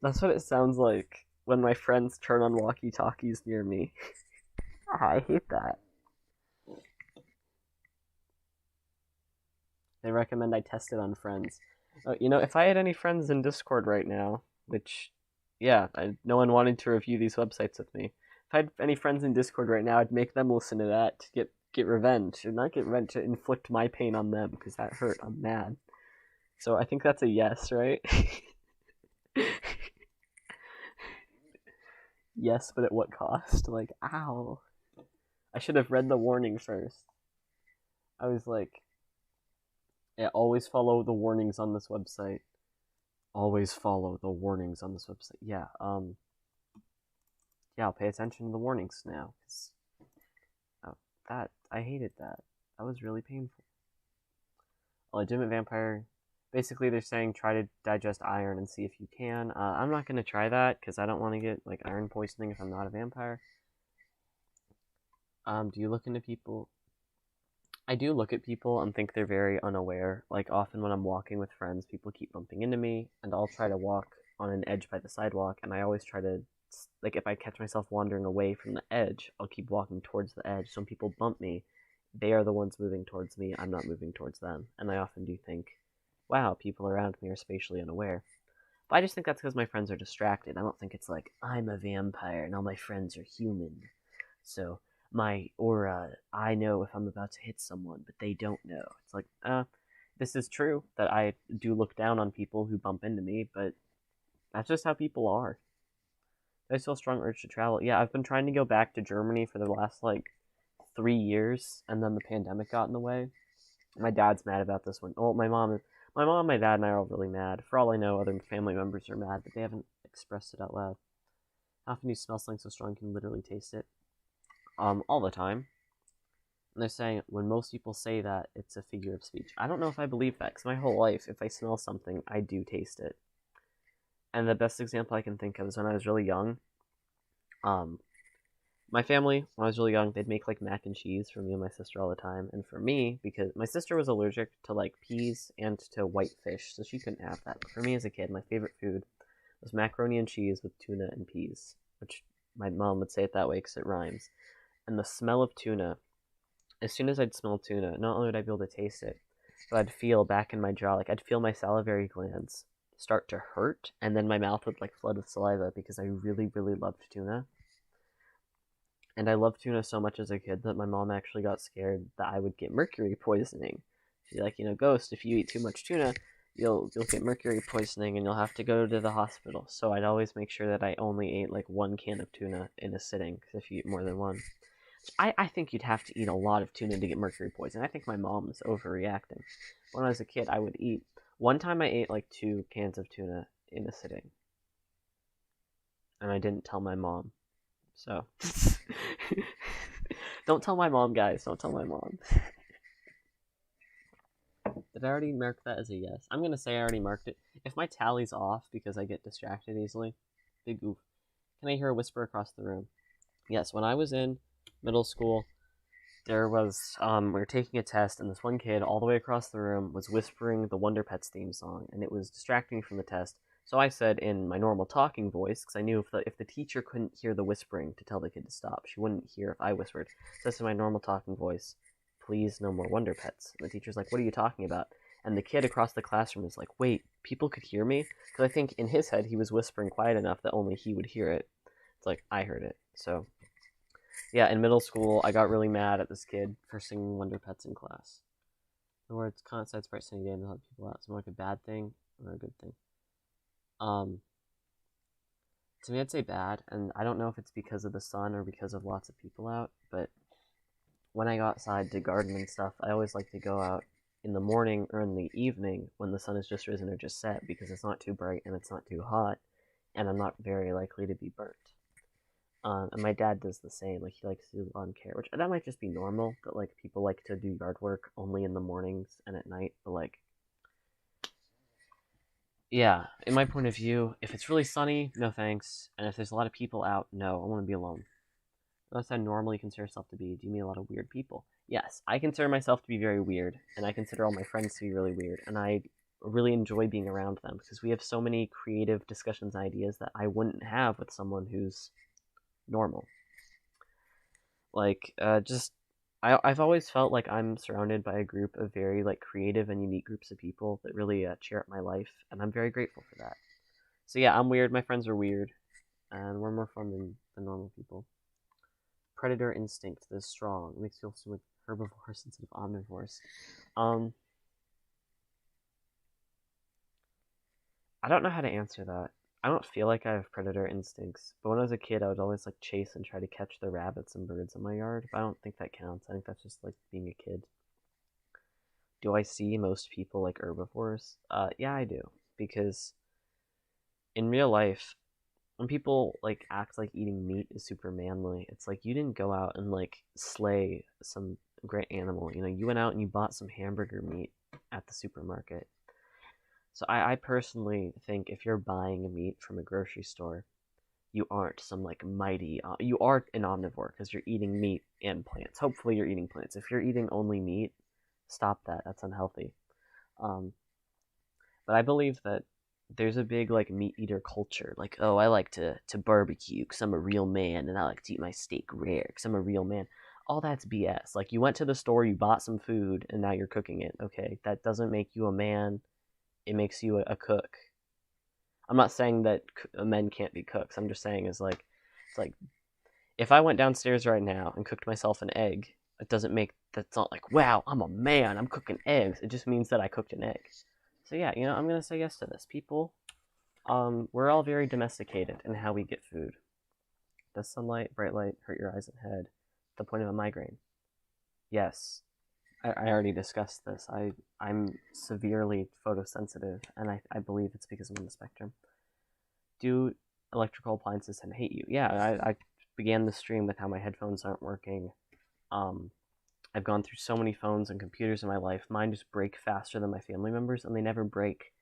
That's what it sounds like when my friends turn on walkie-talkies near me. I hate that. They recommend I test it on friends. If I had any friends in Discord right now, which, yeah, no one wanted to review these websites with me. If I had any friends in Discord right now, I'd make them listen to that to get revenge, or not get revenge, to inflict my pain on them because that hurt. I'm mad. So I think that's a yes, right? Yes, but at what cost? Like, ow. I should have read the warning first. I was like, yeah, always follow the warnings on this website. Always follow the warnings on this website. Yeah, I'll pay attention to the warnings now. Oh, I hated that. That was really painful. A legitimate vampire. Basically, they're saying try to digest iron and see if you can. I'm not gonna try that because I don't want to get like iron poisoning if I'm not a vampire. Do you look into people? I do look at people and think they're very unaware. Like often when I'm walking with friends, people keep bumping into me, and I'll try to walk on an edge by the sidewalk, and I always try to like if I catch myself wandering away from the edge, I'll keep walking towards the edge. So when people bump me, they are the ones moving towards me. I'm not moving towards them, and I often do think, "Wow, people around me are spatially unaware." But I just think that's because my friends are distracted. I don't think it's like I'm a vampire and all my friends are human. So my aura, I know if I'm about to hit someone, but they don't know. It's like, this is true that I do look down on people who bump into me, but that's just how people are. I still strong urge to travel. Yeah, I've been trying to go back to Germany for the last like 3 years, and then the pandemic got in the way. My dad's mad about this one. Oh, my mom, my dad, and I are all really mad. For all I know, other family members are mad, but they haven't expressed it out loud. How often do you smell something so strong you can literally taste it? All the time. And they're saying when most people say that, it's a figure of speech. I don't know if I believe that, because my whole life, if I smell something, I do taste it. And the best example I can think of is when I was really young. Um, my family, when I was really young, they'd make like mac and cheese for me and my sister all the time. And for me, because my sister was allergic to like peas and to white fish, so she couldn't have that. But for me as a kid, my favorite food was macaroni and cheese with tuna and peas, which my mom would say it that way because it rhymes. And the smell of tuna, as soon as I'd smell tuna, not only would I be able to taste it, but I'd feel back in my jaw, like I'd feel my salivary glands start to hurt, and then my mouth would like flood with saliva because I really, really loved tuna. And I loved tuna so much as a kid that my mom actually got scared that I would get mercury poisoning. She's like, Ghost, if you eat too much tuna, you'll get mercury poisoning and you'll have to go to the hospital. So I'd always make sure that I only ate like one can of tuna in a sitting, because if you eat more than one, I think you'd have to eat a lot of tuna to get mercury poisoning. I think my mom was overreacting. When I was a kid, I would eat. One time I ate like 2 cans of tuna in a sitting. And I didn't tell my mom. So. Don't tell my mom, guys. Don't tell my mom. Did I already mark that as a yes? I'm going to say I already marked it. If my tally's off because I get distracted easily, big oof. Can I hear a whisper across the room? Yes, when I was in middle school, there was we were taking a test, and this one kid all the way across the room was whispering the Wonder Pets theme song, and it was distracting me from the test. So I said in my normal talking voice, because I knew if the teacher couldn't hear the whispering to tell the kid to stop, she wouldn't hear if I whispered. So I said in my normal talking voice, "Please, no more Wonder Pets." And the teacher's like, "What are you talking about?" And the kid across the classroom is like, "Wait, people could hear me?" Because I think in his head he was whispering quiet enough that only he would hear it. It's like I heard it. So yeah, in middle school, I got really mad at this kid for singing Wonder Pets in class. The words concepts bright sunny day and help people out. So more like a bad thing or a good thing. Um, to me, I'd say bad, and I don't know if it's because of the sun or because of lots of people out, but when I go outside to garden and stuff, I always like to go out in the morning or in the evening when the sun has just risen or just set because it's not too bright and it's not too hot, and I'm not very likely to be burnt. And my dad does the same. Like he likes to do lawn care, which that might just be normal. That like people like to do yard work only in the mornings and at night. But like, yeah, in my point of view, if it's really sunny, no thanks. And if there's a lot of people out, no, I want to be alone. That's how normal you consider yourself to be. Do you meet a lot of weird people? Yes, I consider myself to be very weird, and I consider all my friends to be really weird, and I really enjoy being around them because we have so many creative discussions and ideas that I wouldn't have with someone who's normal. Like, I've always felt like I'm surrounded by a group of very like creative and unique groups of people that really cheer up my life, and I'm very grateful for that. So yeah, I'm weird. My friends are weird, and we're more fun than normal people. Predator instinct is strong. It makes you feel so like herbivores instead of omnivores. Um, I don't know how to answer that. I don't feel like I have predator instincts, but when I was a kid, I would always like chase and try to catch the rabbits and birds in my yard. But I don't think that counts. I think that's just like being a kid. Do I see most people like herbivores? Yeah, I do. Because in real life, when people like act like eating meat is super manly, it's like you didn't go out and like slay some great animal. You know, you went out and you bought some hamburger meat at the supermarket. So I personally think if you're buying a meat from a grocery store, you aren't some like mighty. You are an omnivore because you're eating meat and plants. Hopefully, you're eating plants. If you're eating only meat, stop that. That's unhealthy. Um, but I believe that there's a big like meat eater culture. Like, oh, I like to barbecue because I'm a real man, and I like to eat my steak rare because I'm a real man. All that's BS. Like, you went to the store, you bought some food, and now you're cooking it. Okay, that doesn't make you a man. It makes you a cook. I'm not saying that men can't be cooks. I'm just saying is like, it's like if I went downstairs right now and cooked myself an egg, it doesn't make that's not like wow, I'm a man. I'm cooking eggs. It just means that I cooked an egg. So yeah, I'm gonna say yes to this. People, we're all very domesticated in how we get food. Does sunlight, bright light hurt your eyes and head? The point of a migraine? Yes. I already discussed this. I'm severely photosensitive, and I believe it's because I'm on the spectrum. Do electrical appliances tend to hate you? Yeah, I began the stream with how my headphones aren't working. Um, I've gone through so many phones and computers in my life. Mine just break faster than my family members, and they never break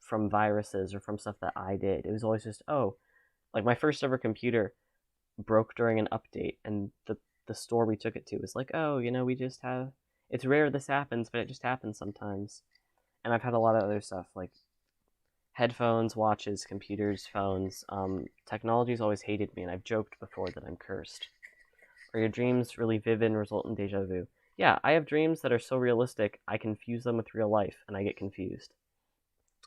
from viruses or from stuff that I did. It was always just, oh, like my first ever computer broke during an update, and the store we took it to was like, oh, we just have. It's rare this happens, but it just happens sometimes. And I've had a lot of other stuff like headphones, watches, computers, phones. Technology's always hated me, and I've joked before that I'm cursed. Are your dreams really vivid and result in deja vu? Yeah, I have dreams that are so realistic, I confuse them with real life, and I get confused.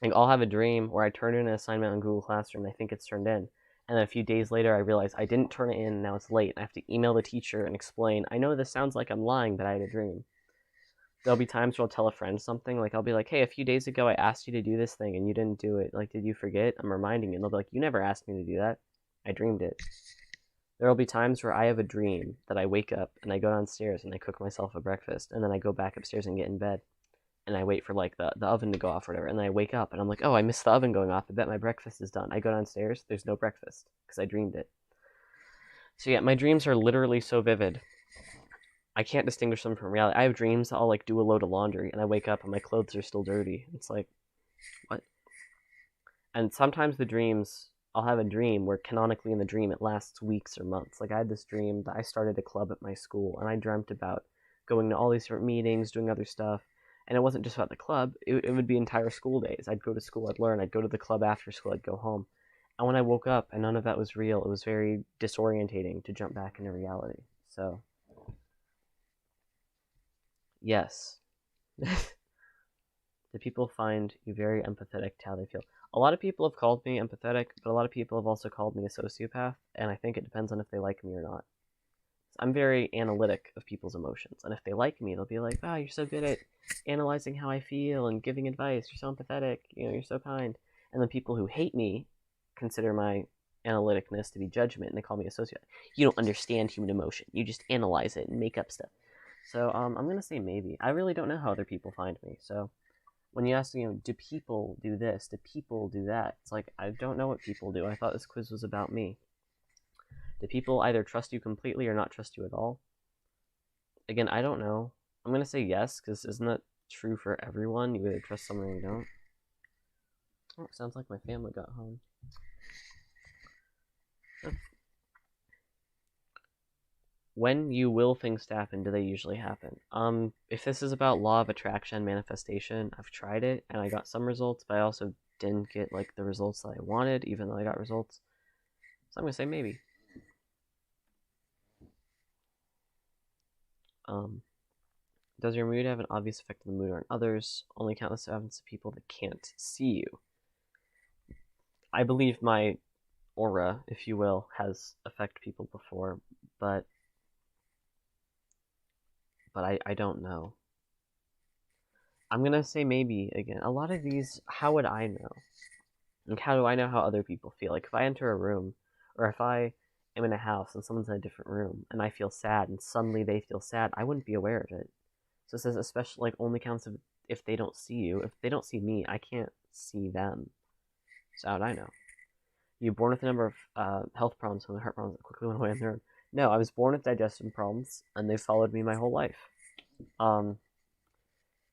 Like, I'll have a dream where I turn in an assignment on Google Classroom, and I think it's turned in. And then a few days later, I realize I didn't turn it in, and now it's late. I have to email the teacher and explain, I know this sounds like I'm lying, but I had a dream. There'll be times where I'll tell a friend something, like I'll be like, hey, a few days ago I asked you to do this thing and you didn't do it. Like, did you forget? I'm reminding you. And they'll be like, you never asked me to do that. I dreamed it. There'll be times where I have a dream that I wake up and I go downstairs and I cook myself a breakfast, and then I go back upstairs and get in bed. And I wait for like the oven to go off or whatever. And then I wake up and I'm like, oh, I missed the oven going off. I bet my breakfast is done. I go downstairs, there's no breakfast because I dreamed it. So yeah, my dreams are literally so vivid. I can't distinguish them from reality. I have dreams that I'll like do a load of laundry and I wake up and my clothes are still dirty. It's like, what? And sometimes the dreams, I'll have a dream where canonically in the dream it lasts weeks or months. Like, I had this dream that I started a club at my school and I dreamt about going to all these different meetings, doing other stuff. And it wasn't just about the club, it would be entire school days. I'd go to school, I'd learn, I'd go to the club after school, I'd go home. And when I woke up and none of that was real, it was very disorientating to jump back into reality. So, yes. Do people find you very empathetic to how they feel? A lot of people have called me empathetic, but a lot of people have also called me a sociopath, and I think it depends on if they like me or not. I'm very analytic of people's emotions, and if they like me, they'll be like, wow, you're so good at analyzing how I feel and giving advice, you're so empathetic, you're so kind. And then people who hate me consider my analyticness to be judgment, and they call me a sociopath. You don't understand human emotion, you just analyze it and make up stuff. So I'm going to say maybe. I really don't know how other people find me, so when you ask, do people do this? Do people do that? It's like, I don't know what people do. I thought this quiz was about me. Do people either trust you completely or not trust you at all? Again, I don't know. I'm going to say yes, because isn't that true for everyone? You either trust someone or you don't. Oh, it sounds like my family got home. When you will things to happen, do they usually happen? If this is about law of attraction manifestation, I've tried it and I got some results, but I also didn't get like the results that I wanted, even though I got results. So I'm gonna say maybe. Does your mood have an obvious effect on the mood on others? Only countless happens to people that can't see you. I believe my aura, if you will, has affected people before, but I don't know. I'm gonna say maybe again. A lot of these, how would I know? Like, how do I know how other people feel? Like, if I enter a room, or if I am in a house and someone's in a different room, and I feel sad, and suddenly they feel sad, I wouldn't be aware of it. So it says, especially, like, only counts if they don't see you. If they don't see me, I can't see them. So how would I know? You were born with a number of health problems and heart problems that quickly went away on their own. No, I was born with digestion problems, and they followed me my whole life.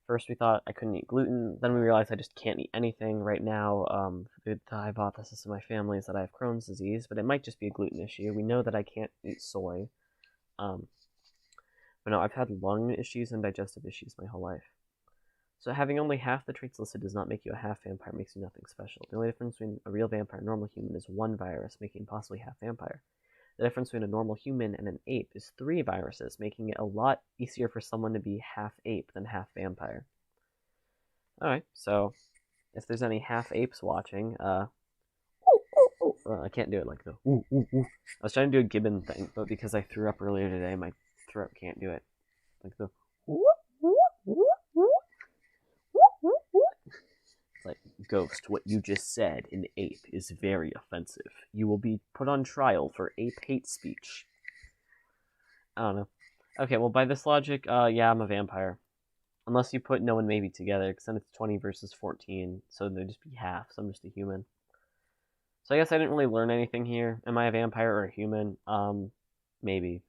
First we thought I couldn't eat gluten, then we realized I just can't eat anything. Right now, the hypothesis in my family is that I have Crohn's disease, but it might just be a gluten issue. We know that I can't eat soy. But no, I've had lung issues and digestive issues my whole life. So having only half the traits listed does not make you a half vampire, makes you nothing special. The only difference between a real vampire and a normal human is one virus, making possibly half vampire. The difference between a normal human and an ape is 3 viruses, making it a lot easier for someone to be half ape than half vampire. Alright, so if there's any half apes watching, I can't do it like the ooh, ooh, ooh. I was trying to do a gibbon thing, but because I threw up earlier today, my throat can't do it. Like the it's like, Ghost, what you just said in ape is very offensive. You will be put on trial for ape hate speech. I don't know. Okay, well, by this logic, yeah, I'm a vampire. Unless you put no and maybe together, because then it's 20 versus 14, so they'd just be half, so I'm just a human. So I guess I didn't really learn anything here. Am I a vampire or a human? Maybe.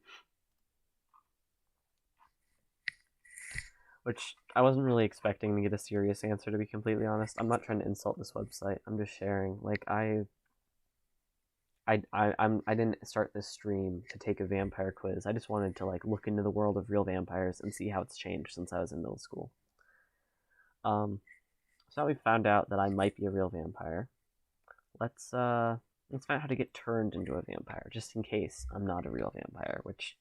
Which I wasn't really expecting to get a serious answer, to be completely honest. I'm not trying to insult this website. I'm just sharing. Like, I didn't start this stream to take a vampire quiz. I just wanted to like look into the world of real vampires and see how it's changed since I was in middle school. So we found out that I might be a real vampire. Let's find out how to get turned into a vampire, just in case I'm not a real vampire, which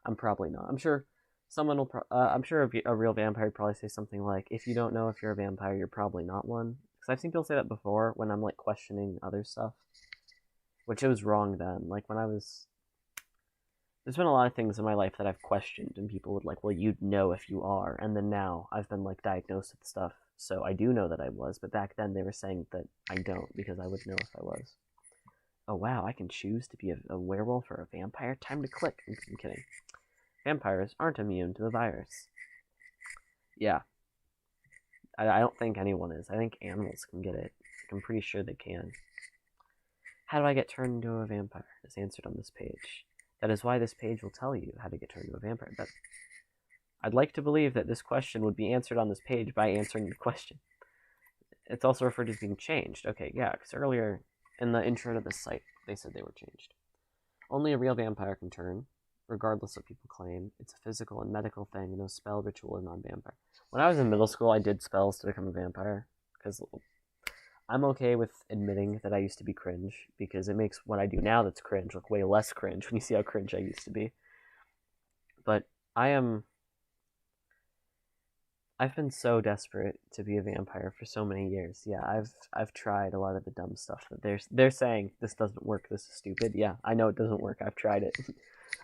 I'm probably not. I'm sure someone will. I'm sure a real vampire would probably say something like, "If you don't know if you're a vampire, you're probably not one." Because I've seen people say that before when I'm like questioning other stuff, which it was wrong then. Like when I was, there's been a lot of things in my life that I've questioned, and people would like, "Well, you'd know if you are," and then now I've been like diagnosed with stuff, so I do know that I was. But back then they were saying that I don't because I would know if I was. Oh wow, I can choose to be a werewolf or a vampire? Time to click. I'm kidding. Vampires aren't immune to the virus. Yeah. I don't think anyone is. I think animals can get it. I'm pretty sure they can. How do I get turned into a vampire? Is answered on this page. That is why this page will tell you how to get turned into a vampire. But I'd like to believe that this question would be answered on this page by answering the question. It's also referred to as being changed. Okay, yeah, because earlier in the intro to this site, they said they were changed. Only a real vampire can turn, regardless of what people claim. It's a physical and medical thing, no spell, ritual, or non-vampire. When I was in middle school, I did spells to become a vampire, because I'm okay with admitting that I used to be cringe, because it makes what I do now that's cringe look way less cringe when you see how cringe I used to be. But I've been so desperate to be a vampire for so many years. Yeah, I've tried a lot of the dumb stuff that they're saying this doesn't work, this is stupid. Yeah, I know it doesn't work. I've tried it.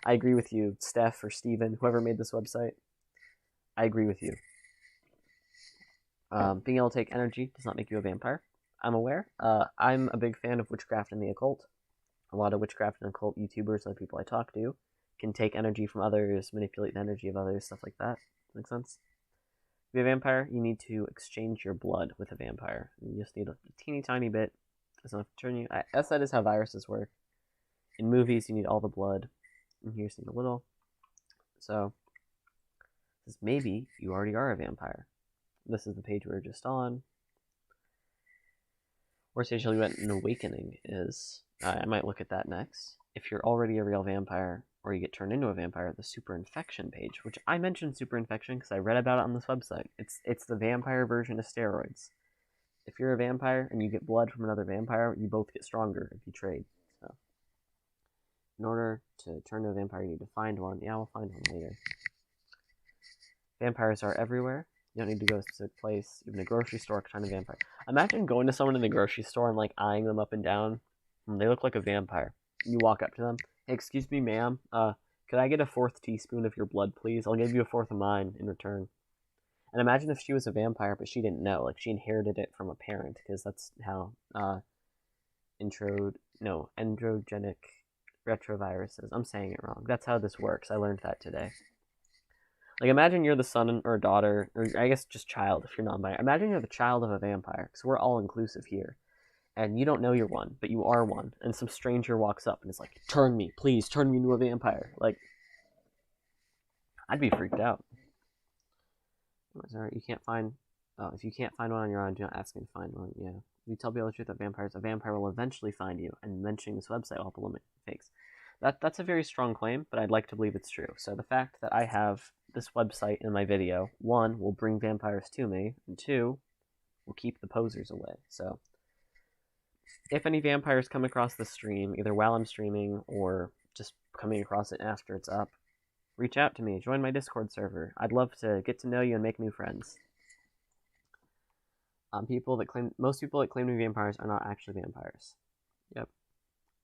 I agree with you, Steph or Steven, whoever made this website. I agree with you. Being able to take energy does not make you a vampire. I'm aware. I'm a big fan of witchcraft and the occult. A lot of witchcraft and occult YouTubers, other people I talk to, can take energy from others, manipulate the energy of others, stuff like that. Make sense? To be a vampire, you need to exchange your blood with a vampire. You just need a teeny tiny bit. Doesn't have to turn you. I guess that is how viruses work. in movies you need all the blood, and here's a little. So maybe you already are a vampire. This is the page we were just on. Or essentially what an awakening is. I might look at that next. If you're already a real vampire, or you get turned into a vampire, the super infection page, which I mentioned super infection because I read about it on this website. It's the vampire version of steroids. If you're a vampire and you get blood from another vampire, you both get stronger if you trade. So, in order to turn into a vampire, you need to find one. Yeah, we'll find one later. Vampires are everywhere. You don't need to go to a specific place. Even a grocery store can find a vampire. Imagine going to someone in the grocery store and like eyeing them up and down. They look like a vampire. You walk up to them. Hey, excuse me, ma'am. Could I get a 4th teaspoon of your blood, please? I'll give you a 4th of mine in return. And imagine if she was a vampire, but she didn't know. Like, she inherited it from a parent, because that's how androgenic retroviruses. I'm saying it wrong. That's how this works. I learned that today. Like, imagine you're the son or daughter, or I guess just child if you're non-binary. Imagine you're the child of a vampire, because we're all inclusive here. And you don't know you're one, but you are one. And some stranger walks up and is like, turn me, please, turn me into a vampire. Like, I'd be freaked out. Sorry, you can't find... Oh, if you can't find one on your own, do not ask me to find one. Yeah. You tell people the truth about vampires, a vampire will eventually find you, and mentioning this website will help eliminate fakes. That's a very strong claim, but I'd like to believe it's true. So the fact that I have this website in my video, 1, will bring vampires to me, and 2, will keep the posers away. So if any vampires come across the stream, either while I'm streaming or just coming across it after it's up, reach out to me. Join my Discord server. I'd love to get to know you and make new friends. Most people that claim to be vampires are not actually vampires. Yep.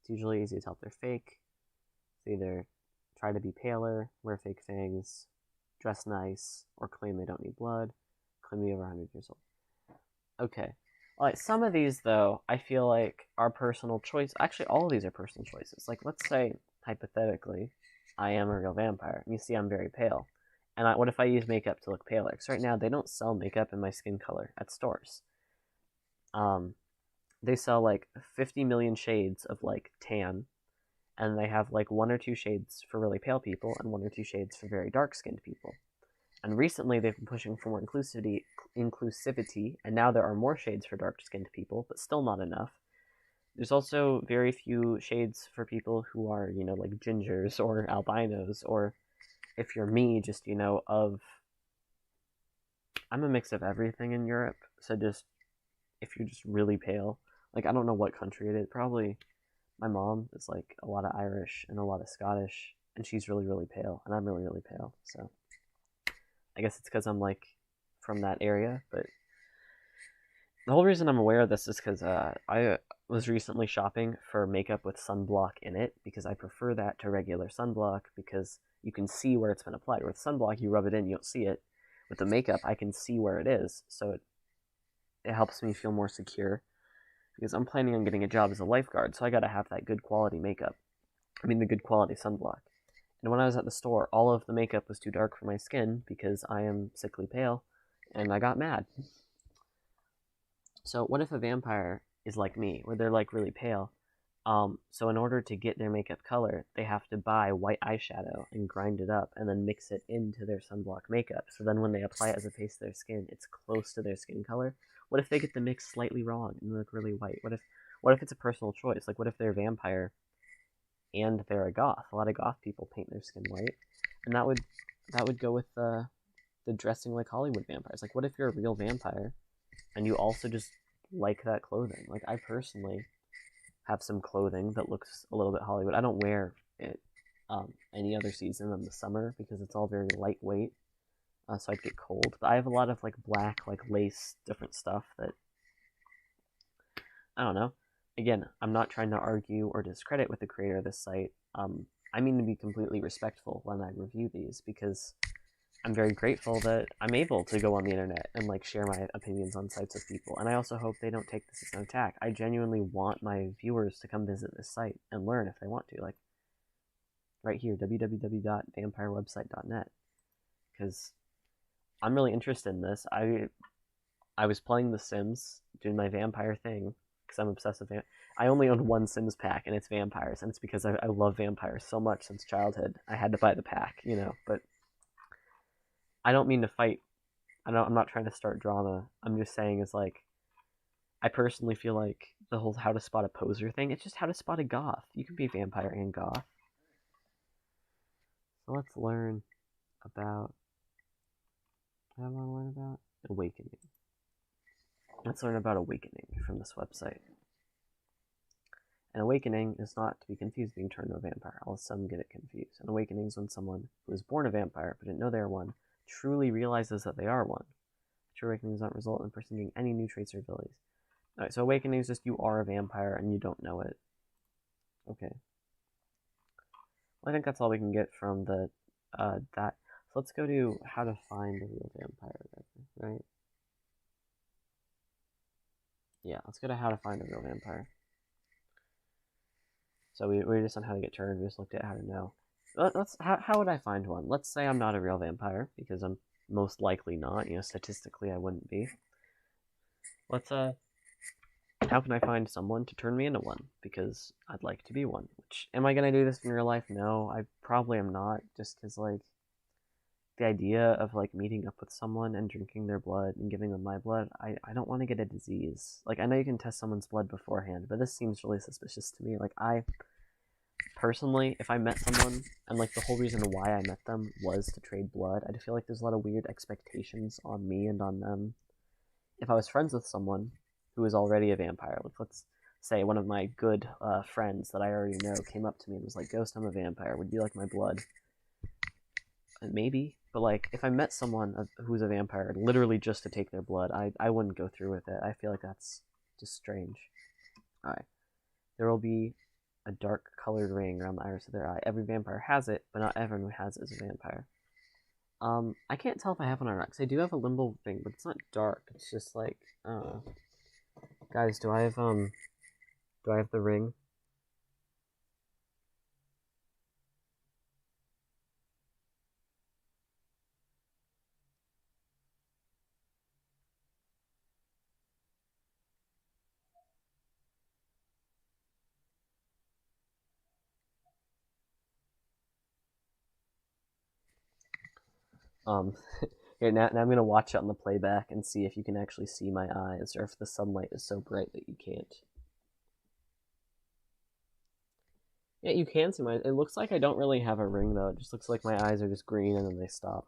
It's usually easy to tell if they're fake. They either try to be paler, wear fake fangs, dress nice, or claim they don't need blood, claim to be over 100 years old. Okay. Like, some of these, though, I feel like are personal choice. Actually, all of these are personal choices. Like, let's say, hypothetically, I am a real vampire. And you see I'm very pale. And what if I use makeup to look paler? Because right now, they don't sell makeup in my skin color at stores. They sell, like, 50 million shades of, like, tan. And they have, like, 1 or 2 shades for really pale people and 1 or 2 shades for very dark-skinned people. And recently, they've been pushing for more inclusivity, and now there are more shades for dark-skinned people, but still not enough. There's also very few shades for people who are, like gingers or albinos, or if you're me, just, I'm a mix of everything in Europe, so just, if you're just really pale, like, I don't know what country it is, probably my mom is, like, a lot of Irish and a lot of Scottish, and she's really, really pale, and I'm really, really pale, so I guess it's because I'm, like, from that area, but the whole reason I'm aware of this is because I was recently shopping for makeup with sunblock in it, because I prefer that to regular sunblock, because you can see where it's been applied. With sunblock, you rub it in, you don't see it. With the makeup, I can see where it is, so it helps me feel more secure, because I'm planning on getting a job as a lifeguard, so I gotta have that good quality makeup. The good quality sunblock. And when I was at the store, all of the makeup was too dark for my skin because I am sickly pale, and I got mad. So what if a vampire is like me, where they're, like, really pale? So in order to get their makeup color, they have to buy white eyeshadow and grind it up and then mix it into their sunblock makeup. So then when they apply it as a base to their skin, it's close to their skin color. What if they get the mix slightly wrong and they look really white? What if it's a personal choice? Like, what if they're a vampire and they're a goth? A lot of goth people paint their skin white, and that would go with the dressing like Hollywood vampires. Like, what if you're a real vampire and you also just like that clothing? Like, I personally have some clothing that looks a little bit Hollywood. I don't wear it any other season than the summer because it's all very lightweight, so I'd get cold. But I have a lot of, like, black, like, lace, different stuff that, I don't know. Again, I'm not trying to argue or discredit with the creator of this site. I mean to be completely respectful when I review these, because I'm very grateful that I'm able to go on the internet and, like, share my opinions on sites with people. And I also hope they don't take this as an attack. I genuinely want my viewers to come visit this site and learn if they want to. Like, right here, www.vampirewebsite.net. Because I'm really interested in this. I was playing The Sims, doing my vampire thing, because I'm obsessed with I only own one Sims pack, and it's vampires, and it's because I love vampires so much since childhood. I had to buy the pack, but I don't mean to fight. I'm not trying to start drama. I'm just saying is like, I personally feel like the whole how to spot a poser thing, it's just how to spot a goth. You can be a vampire and goth. So let's learn about, what do I want to learn about? Awakening. Let's learn about awakening from this website. An awakening is not to be confused being turned into a vampire, although some get it confused. An awakening is when someone who was born a vampire but didn't know they are one truly realizes that they are one. True awakening does not result in a person getting any new traits or abilities. Alright, so awakening is just you are a vampire and you don't know it. Okay. Well, I think that's all we can get from the that. So let's go to how to find a real vampire, right? Yeah, let's go to how to find a real vampire. So we're just on how to get turned. We just looked at how to know. How would I find one? Let's say I'm not a real vampire, because I'm most likely not. Statistically I wouldn't be. Let's how can I find someone to turn me into one? Because I'd like to be one. Which, am I gonna do this in real life? No, I probably am not. Just because like the idea of like meeting up with someone and drinking their blood and giving them my blood, I don't want to get a disease. Like, I know you can test someone's blood beforehand, but this seems really suspicious to me. Like, I personally, if I met someone and like the whole reason why I met them was to trade blood, I feel like there's a lot of weird expectations on me and on them. If I was friends with someone who is already a vampire, like let's say one of my good friends that I already know came up to me and was like, "Ghost, I'm a vampire. Would you like my blood?" And maybe, but like if I met someone who's a vampire literally just to take their blood, I wouldn't go through with it. I feel like that's just strange. Alright. There will be a dark colored ring around the iris of their eye. Every vampire has it, but not everyone who has it is a vampire. I can't tell if I have one or not, because I do have a limbo ring, but it's not dark. It's just like, guys, do I have the ring? Here, now I'm going to watch it on the playback and see if you can actually see my eyes, or if the sunlight is so bright that you can't. Yeah, you can see my... It looks like I don't really have a ring, though. It just looks like my eyes are just green and then they stop.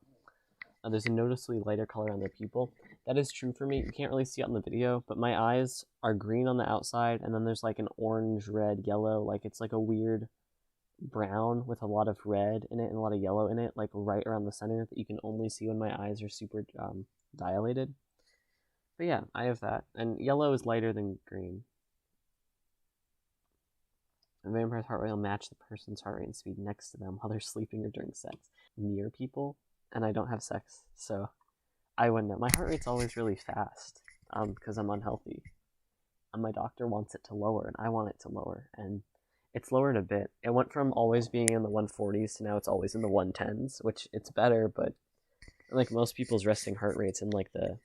There's a noticeably lighter color on the pupil. That is true for me. You can't really see it on the video, but my eyes are green on the outside, and then there's like an orange, red, yellow, like it's like a weird brown with a lot of red in it and a lot of yellow in it, like right around the center, that you can only see when my eyes are super dilated. But yeah, I have that. And yellow is lighter than green. A vampire's heart rate will match the person's heart rate and speed next to them while they're sleeping or during sex. Near people, and I don't have sex, so I wouldn't know. My heart rate's always really fast, because I'm unhealthy. And my doctor wants it to lower, and I want it to lower, and it's lowered a bit. It went from always being in the 140s to now it's always in the 110s, which it's better, but like most people's resting heart rates in like the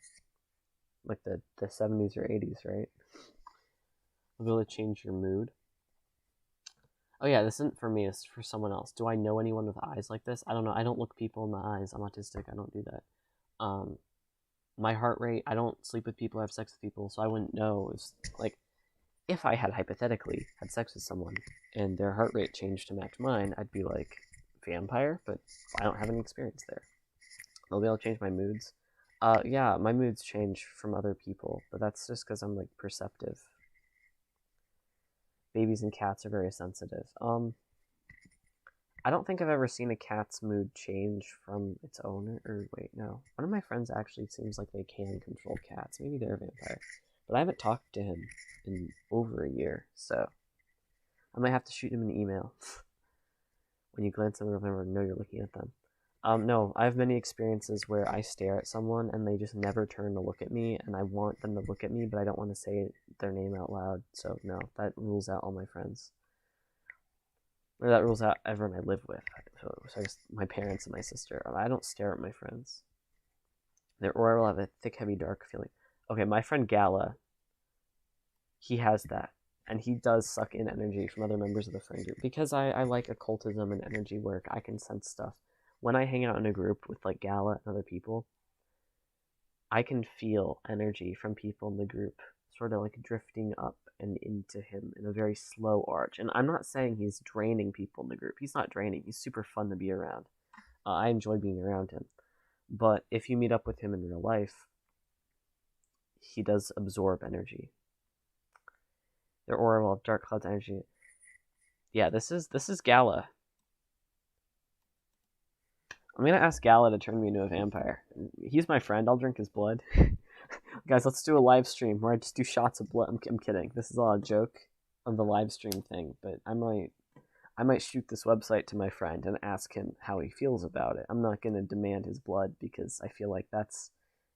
70s or 80s, right? I'll be able to change your mood. Oh yeah, this isn't for me, it's for someone else. Do I know anyone with eyes like this? I don't know. I don't look people in the eyes. I'm autistic. I don't do that. My heart rate, I don't sleep with people, I have sex with people, so I wouldn't know if I had hypothetically had sex with someone and their heart rate changed to match mine, I'd be like, vampire, but I don't have any experience there. I'll be able to change my moods. Yeah, my moods change from other people, but that's just because I'm like perceptive. Babies and cats are very sensitive. I don't think I've ever seen a cat's mood change from its owner. Or wait, no. One of my friends actually seems like they can control cats. Maybe they're a vampire. But I haven't talked to him in over a year, so I might have to shoot him an email. When you glance at them, remember, know you're looking at them. No, I have many experiences where I stare at someone and they just never turn to look at me, and I want them to look at me, but I don't want to say their name out loud, so no, that rules out all my friends. Or that rules out everyone I live with. So I guess my parents and my sister. I don't stare at my friends. Their aura will have a thick, heavy, dark feeling. Okay, my friend Gala, he has that. And he does suck in energy from other members of the friend group. Because I like occultism and energy work, I can sense stuff. When I hang out in a group with like Gala and other people, I can feel energy from people in the group sort of like drifting up and into him in a very slow arch. And I'm not saying he's draining people in the group. He's not draining. He's super fun to be around. I enjoy being around him. But if you meet up with him in real life, he does absorb energy. Their aura will have dark clouds energy. Yeah, this is Gala. I'm gonna ask Gala to turn me into a vampire. He's my friend. I'll drink his blood. Guys, let's do a live stream where I just do shots of blood. I'm kidding. This is all a joke of the live stream thing, but I might shoot this website to my friend and ask him how he feels about it. I'm not gonna demand his blood because I feel like that's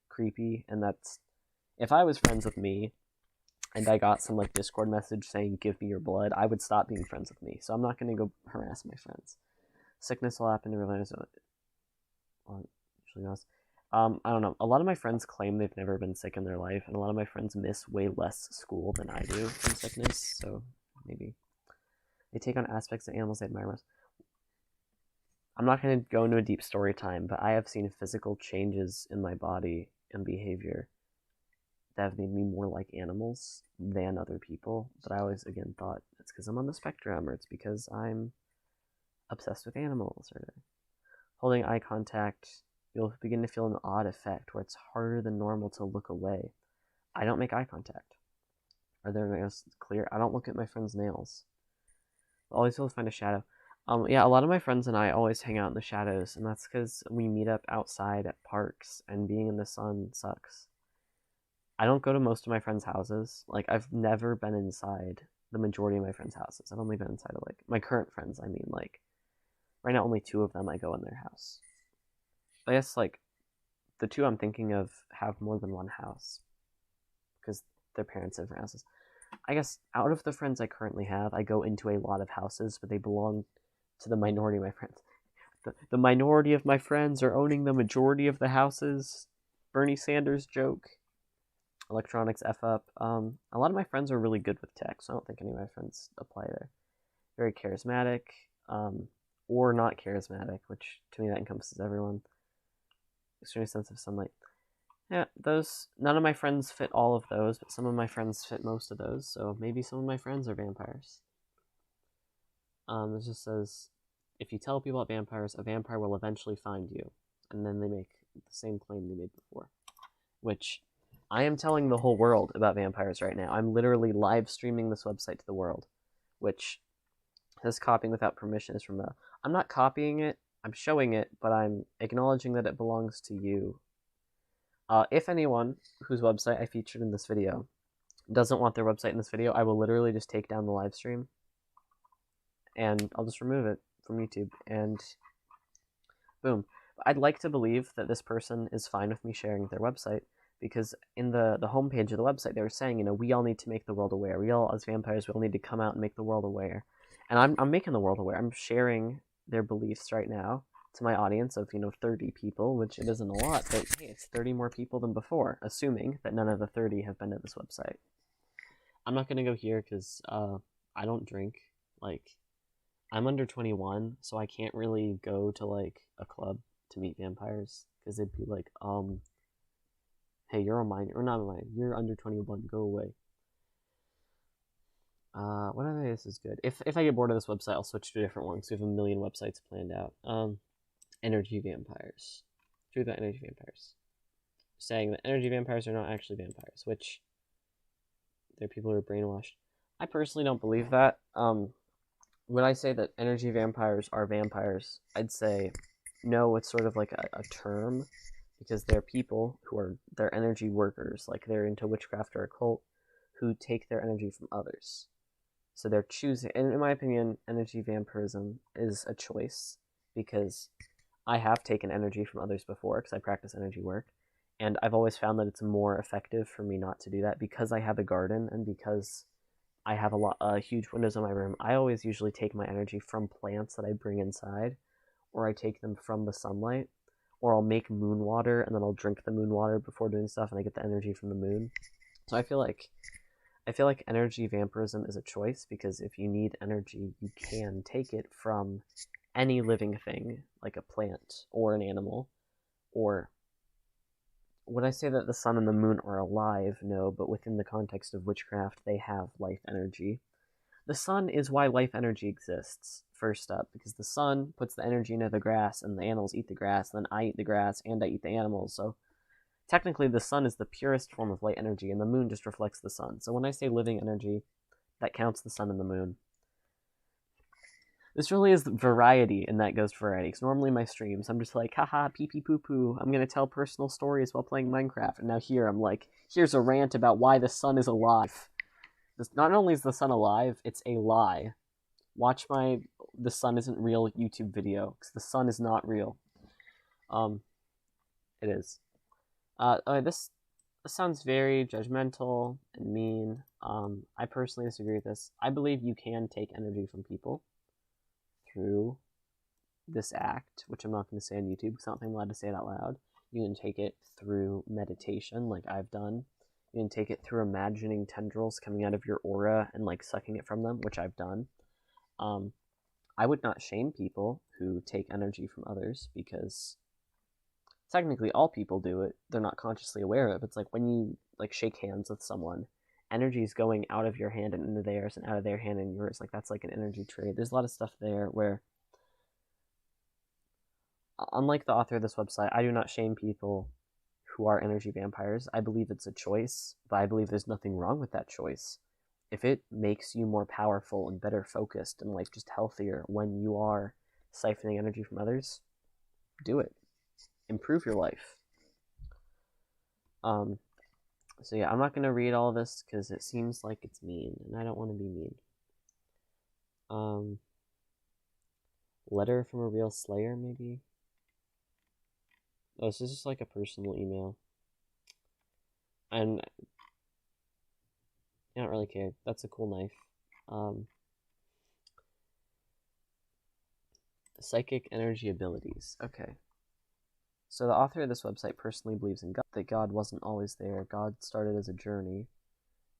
creepy, and that's if I was friends with me and I got some like Discord message saying give me your blood, I would stop being friends with me. So I'm not gonna go harass my friends. Sickness will happen to realize usually knows. I don't know. A lot of my friends claim they've never been sick in their life, and a lot of my friends miss way less school than I do from sickness. So maybe they take on aspects of animals they admire most. I'm not going to go into a deep story time, but I have seen physical changes in my body and behavior that have made me more like animals than other people. But I always, again, thought it's because I'm on the spectrum, or it's because I'm obsessed with animals, or holding eye contact, you'll begin to feel an odd effect where it's harder than normal to look away. I don't make eye contact. Are their nails clear? I don't look at my friends' nails. I always feel to find a shadow. Yeah, a lot of my friends and I always hang out in the shadows, and that's because we meet up outside at parks, and being in the sun sucks. I don't go to most of my friends' houses. Like, I've never been inside the majority of my friends' houses. I've only been inside of, like, my current friends. I mean, like, right now only 2 of them I go in their house. I guess, like, the 2 I'm thinking of have more than one house because their parents have houses. I guess out of the friends I currently have, I go into a lot of houses, but they belong to the minority of my friends. The minority of my friends are owning the majority of the houses. Bernie Sanders joke. Electronics F up. A lot of my friends are really good with tech, so I don't think any of my friends apply there. Very charismatic, or not charismatic, which to me that encompasses everyone. Extremely sensitive sunlight. Yeah, those, none of my friends fit all of those, but some of my friends fit most of those, so maybe some of my friends are vampires. It just says, if you tell people about vampires, a vampire will eventually find you. And then they make the same claim they made before. Which, I am telling the whole world about vampires right now. I'm literally live streaming this website to the world. Which, says copying without permission is from a... I'm not copying it, I'm showing it, but I'm acknowledging that it belongs to you. If anyone whose website I featured in this video doesn't want their website in this video, I will literally just take down the live stream and I'll just remove it from YouTube, and boom. I'd like to believe that this person is fine with me sharing their website, because in the homepage of the website they were saying, you know, we all need to make the world aware. We all, as vampires, we all need to come out and make the world aware. And I'm making the world aware. I'm sharing their beliefs right now to my audience of, 30 people, which it isn't a lot, but hey, it's 30 more people than before, assuming that none of the 30 have been to this website. I'm not going to go here because I don't drink. Like, I'm under 21, so I can't really go to, like, a club to meet vampires, because they'd be like, hey, you're a minor, or not a minor, you're under 21, go away. What other this is good. If I get bored of this website, I'll switch to a different one, because we have a million websites planned out. Energy vampires. Truth about energy vampires. Saying that energy vampires are not actually vampires, which they're people who are brainwashed. I personally don't believe that. When I say that energy vampires are vampires, I'd say no, it's sort of like a term, because they're people who are, they're energy workers, like they're into witchcraft or occult, who take their energy from others. So they're choosing, and in my opinion, energy vampirism is a choice, because I have taken energy from others before, because I practice energy work, and I've always found that it's more effective for me not to do that, because I have a garden, and because I have huge windows in my room. I always usually take my energy from plants that I bring inside, or I take them from the sunlight, or I'll make moon water, and then I'll drink the moon water before doing stuff, and I get the energy from the moon. So I feel like I feel like energy vampirism is a choice, because if you need energy, you can take it from any living thing, like a plant or an animal. Or would I say that the sun and the moon are alive? No, but within the context of witchcraft, they have life energy. The sun is why life energy exists, first up, because the sun puts the energy into the grass, and the animals eat the grass, and then I eat the grass, and I eat the animals, so technically the sun is the purest form of light energy, and the moon just reflects the sun. So when I say living energy, that counts the sun and the moon. This really is variety, and that goes to variety, because normally my streams, I'm just like, haha, pee pee poo poo, I'm gonna tell personal stories while playing Minecraft, and now here I'm like, here's a rant about why the sun is alive. Not only is the sun alive, it's a lie. Watch my "the sun isn't real" YouTube video, because the sun is not real. It is. This sounds very judgmental and mean. I personally disagree with this. I believe you can take energy from people through this act, which I'm not going to say on YouTube because I don't think I'm allowed to say it out loud. You can take it through meditation, like I've done. You can take it through imagining tendrils coming out of your aura and like sucking it from them, which I've done. I would not shame people who take energy from others, because technically all people do it. They're not consciously aware of it. It's like when you like shake hands with someone, energy is going out of your hand and into theirs, and out of their hand and yours. Like that's like an energy trade. There's a lot of stuff there where, unlike the author of this website, I do not shame people who are energy vampires. I believe it's a choice, but I believe there's nothing wrong with that choice. If it makes you more powerful and better focused and like just healthier when you are siphoning energy from others, do it. Improve your life. So yeah, I'm not gonna read all this because it seems like it's mean, and I don't want to be mean. Letter from a real slayer, maybe. Oh, this is just like a personal email, and I don't really care. That's a cool knife. Psychic energy abilities. Okay. So the author of this website personally believes in God, that God wasn't always there. God started as a journey.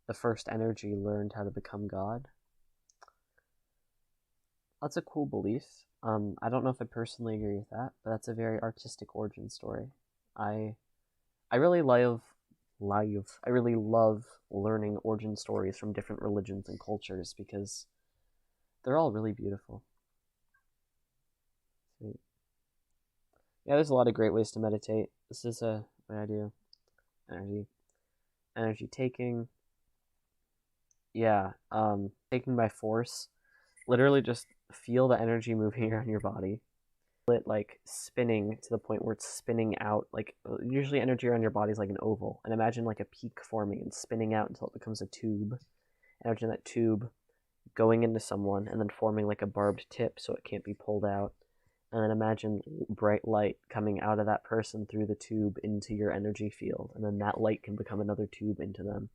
The first energy learned how to become God. That's a cool belief. I don't know if I personally agree with that, but that's a very artistic origin story. I really love learning origin stories from different religions and cultures, because they're all really beautiful. Sweet. Yeah, there's a lot of great ways to meditate. This is what I do. Energy taking. Yeah, taking by force. Literally just feel the energy moving around your body. It like spinning to the point where it's spinning out. Like usually energy around your body is like an oval, and imagine like a peak forming and spinning out until it becomes a tube. Imagine that tube going into someone and then forming like a barbed tip so it can't be pulled out. And then imagine bright light coming out of that person through the tube into your energy field, and then that light can become another tube into them.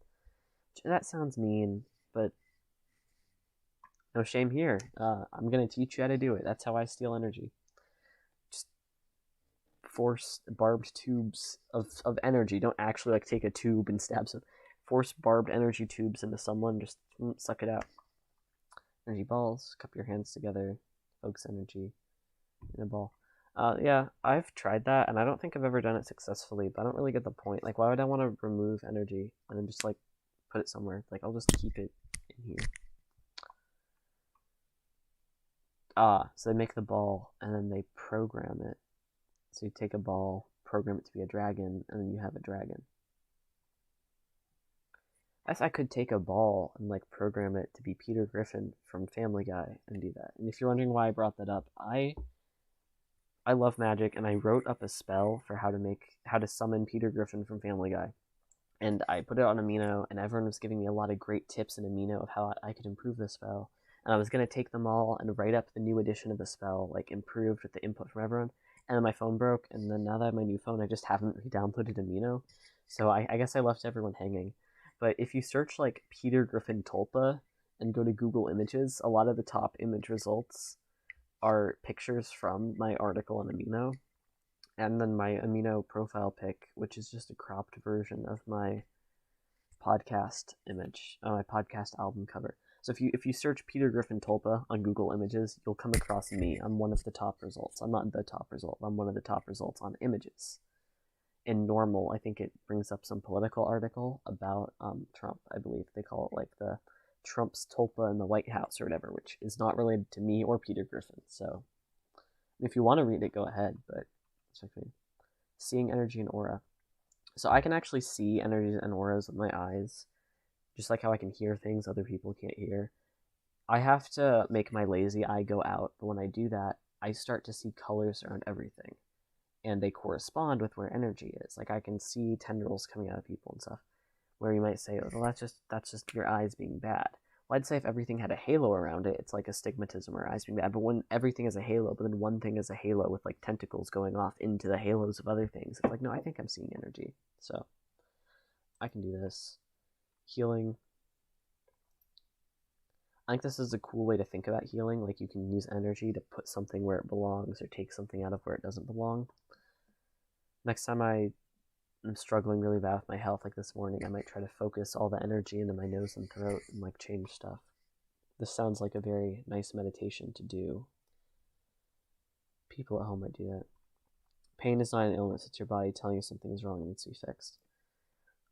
That sounds mean, but no shame here. I'm going to teach you how to do it. That's how I steal energy. Just force barbed tubes of energy. Don't actually like take a tube and stab some. Force barbed energy tubes into someone. Just suck it out. Energy balls. Cup your hands together. Focus energy in a ball. Yeah, I've tried that, and I don't think I've ever done it successfully, but I don't really get the point. Like, why would I want to remove energy and then just, like, put it somewhere? Like, I'll just keep it in here. So they make the ball, and then they program it. So you take a ball, program it to be a dragon, and then you have a dragon. I guess I could take a ball and, like, program it to be Peter Griffin from Family Guy and do that. And if you're wondering why I brought that up, I love magic, and I wrote up a spell for how to summon Peter Griffin from Family Guy. And I put it on Amino, and everyone was giving me a lot of great tips in Amino of how I could improve the spell. And I was going to take them all and write up the new edition of the spell, like improved with the input from everyone. And then my phone broke, and then now that I have my new phone, I just haven't re-downloaded Amino. So I guess I left everyone hanging. But if you search like Peter Griffin Tulpa and go to Google Images, a lot of the top image results are pictures from my article on Amino, and then my Amino profile pic, which is just a cropped version of my podcast image, my podcast album cover. So if you search Peter Griffin Tulpa on Google Images, you'll come across me. I'm one of the top results. I'm not the top result. I'm one of the top results on images. In normal, I think it brings up some political article about Trump. I believe they call it like the Trump's Tulpa in the White House or whatever, which is not related to me or Peter Griffin. So if you want to read it, go ahead. But it's okay. Seeing energy and aura. So I can actually see energies and auras with my eyes, just like how I can hear things other people can't hear. I have to make my lazy eye go out, but when I do that, I start to see colors around everything, and they correspond with where energy is. Like I can see tendrils coming out of people and stuff, where you might say, oh, well, that's just your eyes being bad. Well, I'd say if everything had a halo around it, it's like astigmatism or eyes being bad. But when everything is a halo, but then one thing is a halo with like tentacles going off into the halos of other things, it's like, no, I think I'm seeing energy. So I can do this. Healing. I think this is a cool way to think about healing. Like you can use energy to put something where it belongs or take something out of where it doesn't belong. Next time I'm struggling really bad with my health, like this morning, I might try to focus all the energy into my nose and throat and like change stuff. This sounds like a very nice meditation to do. People at home might do that. Pain is not an illness, it's your body telling you something is wrong and needs to be fixed.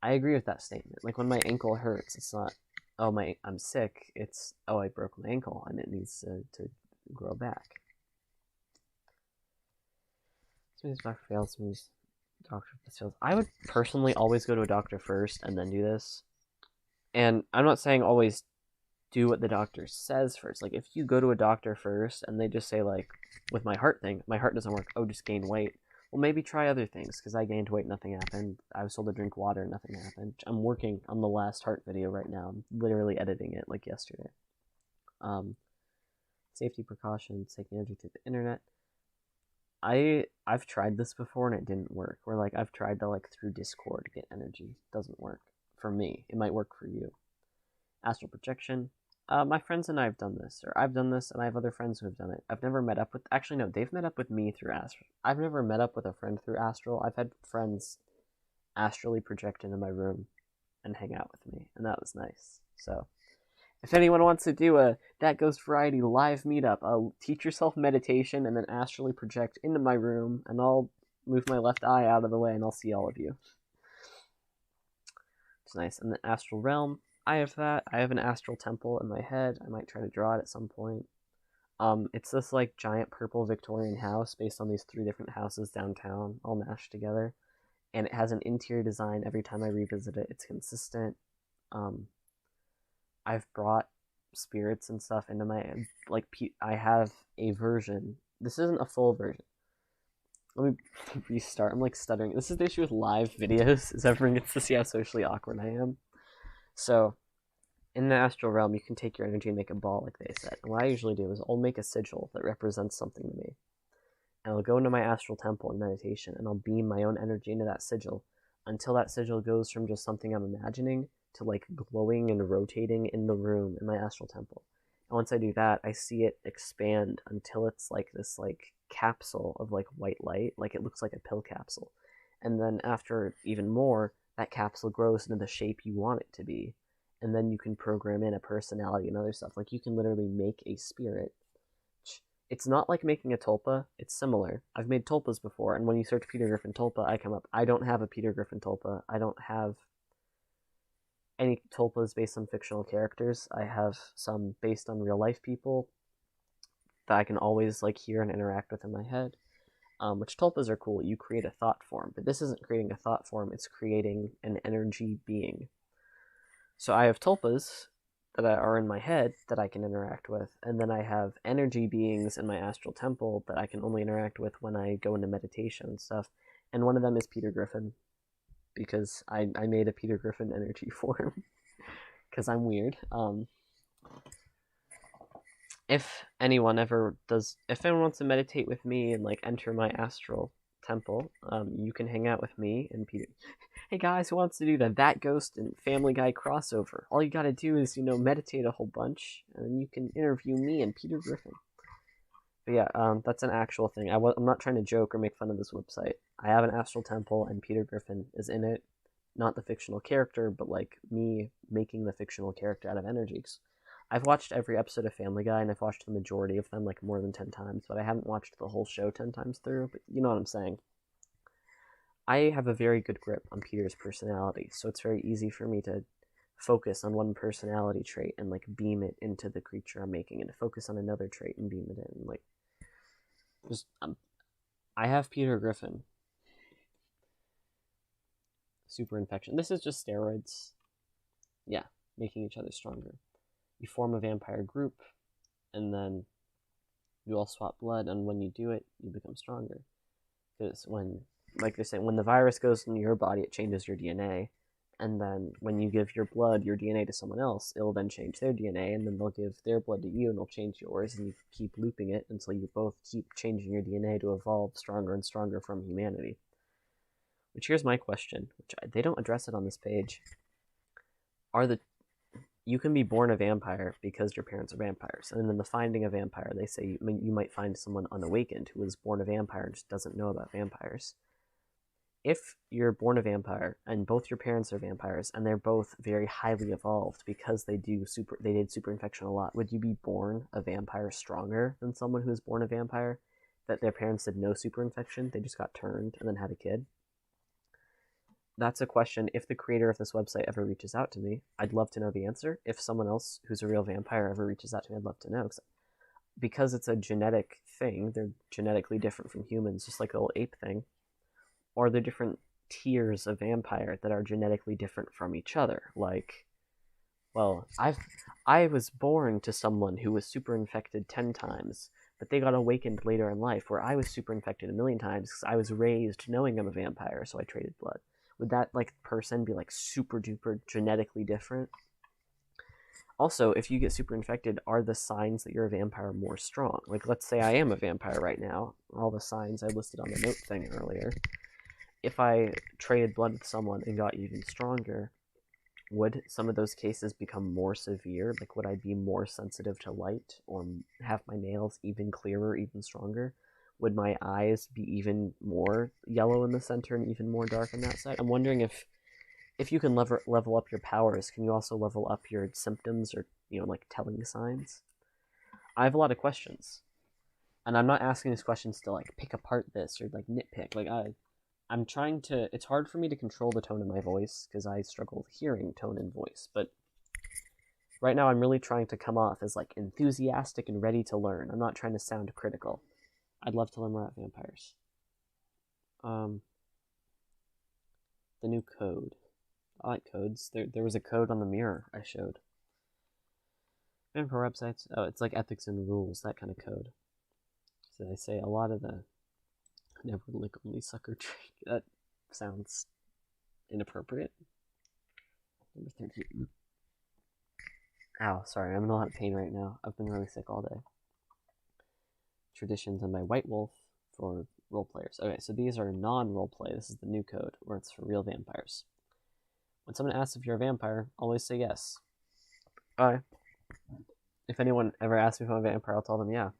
I agree with that statement. Like when my ankle hurts, it's not, oh, I'm sick. It's, oh, I broke my ankle and it needs to grow back. Smooth doctor fails, smooth doctor fails. I would personally always go to a doctor first and then do this. And I'm not saying always do what the doctor says first. Like if you go to a doctor first and they just say like, with my heart thing, my heart doesn't work, oh, just gain weight. Well, maybe try other things, because I gained weight, nothing happened. I was told to drink water, nothing happened. I'm working on the last heart video right now. I'm literally editing it like yesterday. Safety precautions, taking energy through the internet. I've tried this before and it didn't work. Where like I've tried to like through Discord get energy. It doesn't work for me. It might work for you. Astral projection. My friends and I have done this, or I've done this, and I have other friends who have done it. I've never met up with, actually no, they've met up with me through Astral. I've never met up with a friend through Astral. I've had friends astrally project into my room and hang out with me, and that was nice. So, if anyone wants to do a That Ghost Variety live meetup, I'll teach yourself meditation and then astrally project into my room, and I'll move my left eye out of the way, and I'll see all of you. It's nice. And the Astral Realm. I have that. I have an astral temple in my head. I might try to draw it at some point. It's this like giant purple Victorian house based on these 3 different houses downtown, all mashed together, and it has an interior design. Every time I revisit it, it's consistent. I've brought spirits and stuff into my like. I have a version. This isn't a full version. Let me restart. I'm like stuttering. This is the issue with live videos. Is everyone gets to see how socially awkward I am. So, in the astral realm, you can take your energy and make a ball, like they said. And what I usually do is I'll make a sigil that represents something to me. And I'll go into my astral temple in meditation, and I'll beam my own energy into that sigil until that sigil goes from just something I'm imagining to like glowing and rotating in the room in my astral temple. And once I do that, I see it expand until it's like this like capsule of like white light, like it looks like a pill capsule. And then after even more, that capsule grows into the shape you want it to be, and then you can program in a personality and other stuff. Like you can literally make a spirit. It's not like making a tulpa. It's similar. I've made tulpas before, and when you search Peter Griffin tulpa, I come up. I don't have a Peter Griffin tulpa. I don't have any tulpas based on fictional characters. I have some based on real life people that I can always like hear and interact with in my head. Which tulpas are cool. You create a thought form, but this isn't creating a thought form, it's creating an energy being. So I have tulpas that are in my head that I can interact with, and then I have energy beings in my astral temple that I can only interact with when I go into meditation and stuff, and one of them is Peter Griffin, because I made a Peter Griffin energy form, because I'm weird. If anyone wants to meditate with me and like enter my astral temple, you can hang out with me and Peter. Hey guys, who wants to do That Ghost and Family Guy crossover? All you gotta do is, meditate a whole bunch, and then you can interview me and Peter Griffin. But yeah, that's an actual thing. I'm not trying to joke or make fun of this website. I have an astral temple, and Peter Griffin is in it, not the fictional character, but like me making the fictional character out of energy. I've watched every episode of Family Guy, and I've watched the majority of them like more than 10 times, but I haven't watched the whole show 10 times through, but you know what I'm saying. I have a very good grip on Peter's personality, so it's very easy for me to focus on one personality trait and like beam it into the creature I'm making, and to focus on another trait and beam it in. Like, just I have Peter Griffin. Super infection. This is just steroids. Yeah, making each other stronger. You form a vampire group, and then you all swap blood, and when you do it, you become stronger. Because when, like they're saying, when the virus goes into your body, it changes your DNA, and then when you give your blood, your DNA to someone else, it'll then change their DNA, and then they'll give their blood to you, and it'll change yours, and you keep looping it until you both keep changing your DNA to evolve stronger and stronger from humanity. Which, here's my question, they don't address it on this page. You can be born a vampire because your parents are vampires, and in the Finding a Vampire, they say you might find someone unawakened who was born a vampire and just doesn't know about vampires. If you're born a vampire and both your parents are vampires and they're both very highly evolved because they did super infection a lot, would you be born a vampire stronger than someone who was born a vampire that their parents did no super infection, they just got turned and then had a kid? That's a question. If the creator of this website ever reaches out to me, I'd love to know the answer. If someone else who's a real vampire ever reaches out to me, I'd love to know. Because it's a genetic thing, they're genetically different from humans, just like the old ape thing. Or they're different tiers of vampire that are genetically different from each other. Like, well, I was born to someone who was super infected 10 times, but they got awakened later in life, where I was super infected a million times because I was raised knowing I'm a vampire, so I traded blood. Would that like person be like super duper genetically different? Also, if you get super infected, are the signs that you're a vampire more strong? Like, let's say I am a vampire right now, all the signs I listed on the note thing earlier. If I traded blood with someone and got even stronger, would some of those cases become more severe? Like, would I be more sensitive to light, or have my nails even clearer, even stronger? Would my eyes be even more yellow in the center and even more dark on that side? I'm wondering if you can level up your powers, can you also level up your symptoms, or, you know, like telling signs? I have a lot of questions, and I'm not asking these questions to like pick apart this or like nitpick. Like, I'm trying to. It's hard for me to control the tone of my voice because I struggle with hearing tone and voice. But right now, I'm really trying to come off as like enthusiastic and ready to learn. I'm not trying to sound critical. I'd love to learn more about vampires. The new code. I like codes. There was a code on the mirror I showed. Vampire websites. Oh, it's like ethics and rules, that kind of code. So I say a lot of the never lick only sucker trick. That sounds inappropriate. Number 13. Ow, sorry, I'm in a lot of pain right now. I've been really sick all day. Traditions and my White Wolf for role players. Okay, so these are non-roleplay. This is the new code, where it's for real vampires. When someone asks if you're a vampire, always say yes. Alright. If anyone ever asks me if I'm a vampire, I'll tell them yeah.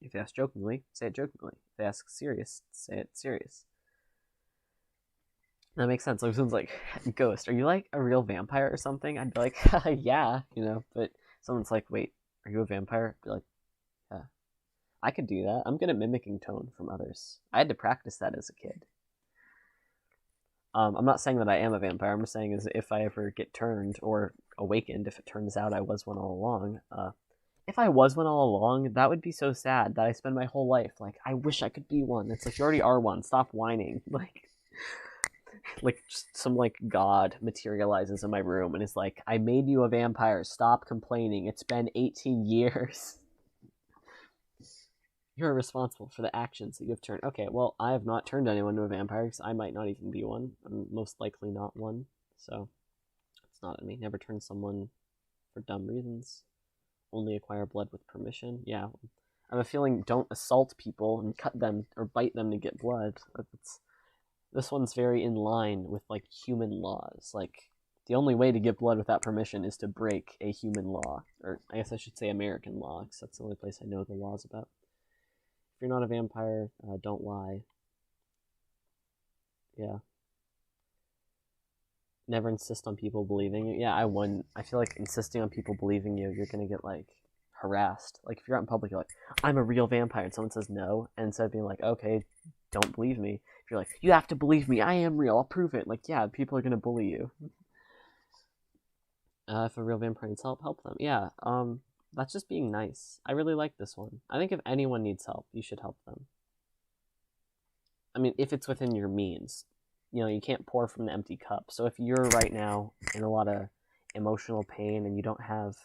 If they ask jokingly, say it jokingly. If they ask serious, say it serious. That makes sense. Like, someone's like, Ghost, are you like a real vampire or something? I'd be like, yeah, you know. But someone's like, wait, are you a vampire? I'd be like, yeah. I could do that. I'm good at mimicking tone from others. I had to practice that as a kid. I'm not saying that I am a vampire. I'm just saying is if I ever get turned or awakened, if it turns out I was one all along, if I was one all along, that would be so sad that I spend my whole life like, I wish I could be one. It's like, you already are one. Stop whining. Like just some like god materializes in my room and is like, I made you a vampire. Stop complaining. It's been 18 years. You're responsible for the actions that you have turned. Okay, well, I have not turned anyone into a vampire because I might not even be one. I'm most likely not one. So it's not in me. Never turn someone for dumb reasons. Only acquire blood with permission. Yeah. I have a feeling don't assault people and cut them or bite them to get blood. This one's very in line with like human laws. Like, the only way to get blood without permission is to break a human law. Or I guess I should say American law, because that's the only place I know the laws about. If you're not a vampire, don't lie. Yeah. never insist on people believing you. Yeah, I wouldn't. I feel like insisting on people believing you, you're gonna get like harassed. Like if you're out in public, you're like, I'm a real vampire, and someone says no, and instead of being like, okay, don't believe me, if you're like, you have to believe me, I am real, I'll prove it. Like, yeah, people are gonna bully you. If a real vampire needs help, help them. Yeah, that's just being nice. I really like this one. I think if anyone needs help, you should help them. I mean, if it's within your means. You know, you can't pour from an empty cup. So if you're right now in a lot of emotional pain and you don't have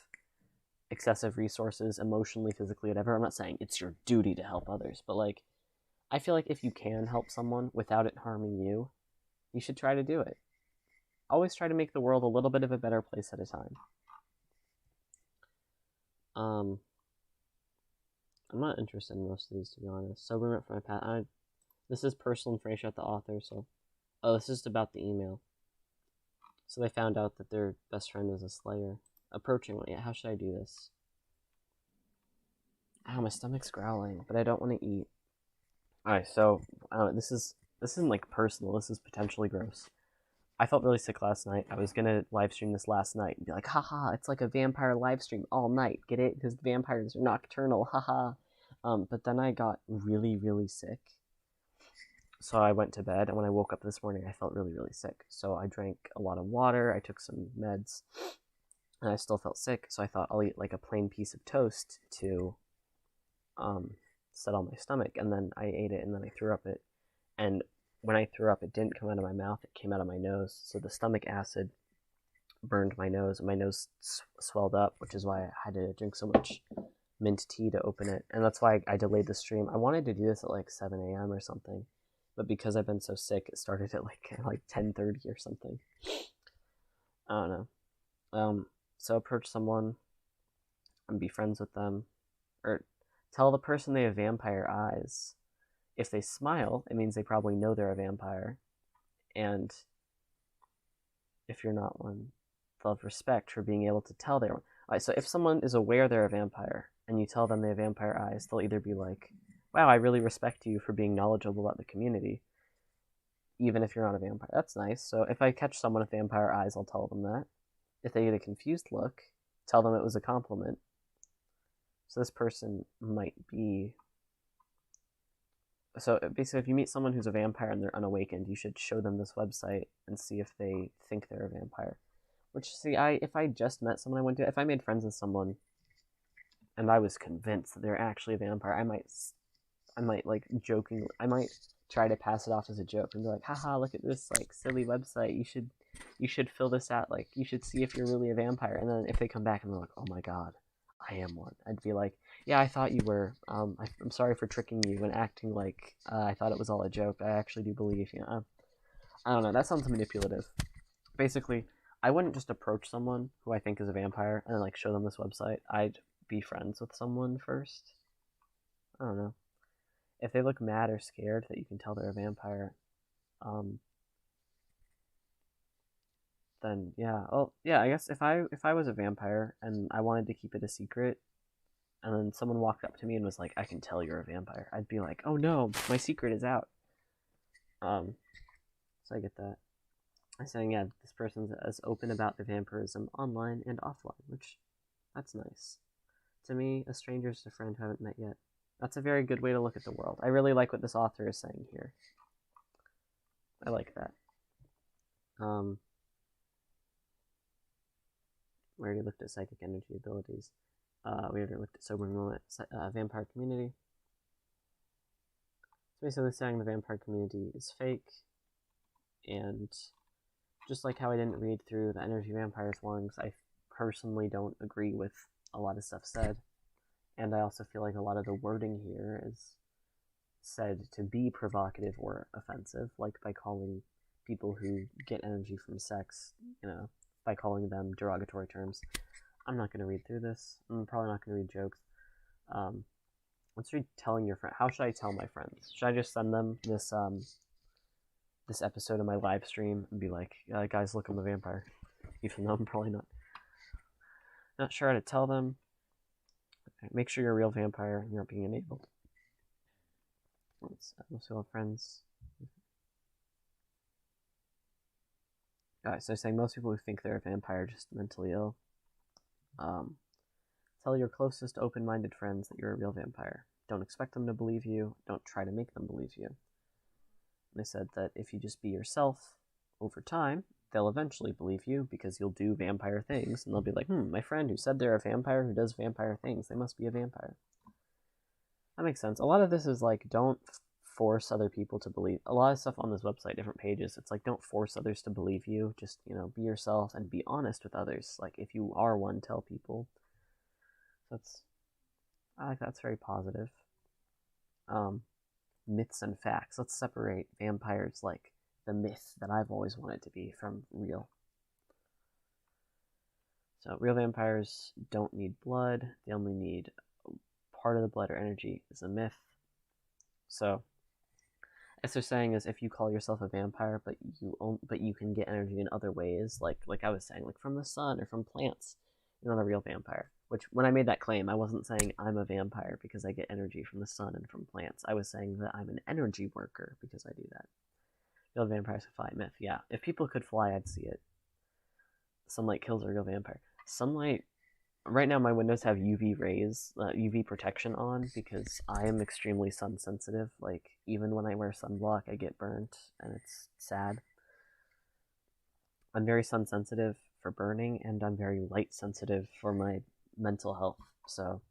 excessive resources emotionally, physically, whatever, I'm not saying it's your duty to help others, but like, I feel like if you can help someone without it harming you, you should try to do it. Always try to make the world a little bit of a better place at a time. I'm not interested in most of these, to be honest. Soberment from my past. This is personal information about the author, so... Oh, this is about the email. So they found out that their best friend was a slayer. Approaching one. Yeah, how should I do this? Ow, my stomach's growling, but I don't want to eat. Alright, so, this isn't like personal, this is potentially gross. I felt really sick last night. I was gonna live stream this last night and be like, haha, it's like a vampire live stream all night. Get it? Because vampires are nocturnal, haha. But then I got really, really sick. So I went to bed, and when I woke up this morning, I felt really, really sick. So I drank a lot of water, I took some meds, and I still felt sick, so I thought I'll eat like a plain piece of toast to settle my stomach, and then I ate it, and then I threw up it. And when I threw up, it didn't come out of my mouth, it came out of my nose, so the stomach acid burned my nose, and my nose swelled up, which is why I had to drink so much mint tea to open it, and that's why I delayed the stream. I wanted to do this at like 7 a.m. or something, but because I've been so sick, it started at like 10:30 or something. I don't know. So approach someone and be friends with them, or tell the person they have vampire eyes. If they smile, it means they probably know they're a vampire, and if you're not one, they'll have respect for being able to tell they're one. Alright, so if someone is aware they're a vampire, and you tell them they have vampire eyes, they'll either be like, wow, I really respect you for being knowledgeable about the community, even if you're not a vampire. That's nice. So if I catch someone with vampire eyes, I'll tell them that. If they get a confused look, tell them it was a compliment. So this person might be... So basically, if you meet someone who's a vampire and they're unawakened, you should show them this website and see if they think they're a vampire. Which, see, if I just met someone I went to... If I made friends with someone and I was convinced that they're actually a vampire, I might like jokingly, I might try to pass it off as a joke and be like, haha, look at this like silly website, you should fill this out, like you should see if you're really a vampire. And then if they come back and they're like, oh my god, I am one, I'd be like, yeah, I thought you were, I'm sorry for tricking you and acting like I thought it was all a joke. I actually do believe you. I don't know, that sounds manipulative. Basically, I wouldn't just approach someone who I think is a vampire and then like show them this website. I'd be friends with someone first. I don't know. If they look mad or scared that you can tell they're a vampire, then yeah. Oh yeah, I guess if I was a vampire and I wanted to keep it a secret, and then someone walked up to me and was like, I can tell you're a vampire, I'd be like, oh no, my secret is out. So I get that. I'm saying, yeah, this person's as open about their vampirism online and offline, which, that's nice. To me, a stranger is a friend I haven't met yet. That's a very good way to look at the world. I really like what this author is saying here. I like that. We already looked at psychic energy abilities. We already looked at sobering moment, vampire community. So basically saying the vampire community is fake, and just like how I didn't read through the Energy Vampires ones, I personally don't agree with a lot of stuff said. And I also feel like a lot of the wording here is said to be provocative or offensive, like by calling people who get energy from sex, by calling them derogatory terms. I'm not going to read through this. I'm probably not going to read jokes. Let's read telling your friend. How should I tell my friends? Should I just send them this this episode of my live stream and be like, guys, look, I'm a vampire? Even though I'm probably not sure how to tell them. Make sure you're a real vampire and you're not being enabled. Let's have friends. Alright, so saying most people who think they're a vampire are just mentally ill. Tell your closest open-minded friends that you're a real vampire. Don't expect them to believe you. Don't try to make them believe you. And they said that if you just be yourself over time, they'll eventually believe you because you'll do vampire things, and they'll be like, my friend who said they're a vampire who does vampire things, they must be a vampire. That makes sense. A lot of this is like, don't force other people to believe. A lot of stuff on this website, different pages, it's like, don't force others to believe you. Just, be yourself and be honest with others. Like, if you are one, tell people. I like that's very positive. Myths and facts. Let's separate vampires, like the myth that I've always wanted to be, from real. So real vampires don't need blood. They only need part of the blood or energy is a myth. So as they're saying is, if you call yourself a vampire, but you can get energy in other ways, like I was saying, like from the sun or from plants, you're not a real vampire. Which, when I made that claim, I wasn't saying I'm a vampire because I get energy from the sun and from plants. I was saying that I'm an energy worker because I do that. Real vampires can fly. Myth, yeah. If people could fly, I'd see it. Sunlight kills a real vampire. Sunlight... Right now, my windows have UV rays, UV protection on, because I am extremely sun sensitive. Like, even when I wear sunblock, I get burnt, and it's sad. I'm very sun sensitive for burning, and I'm very light sensitive for my mental health. So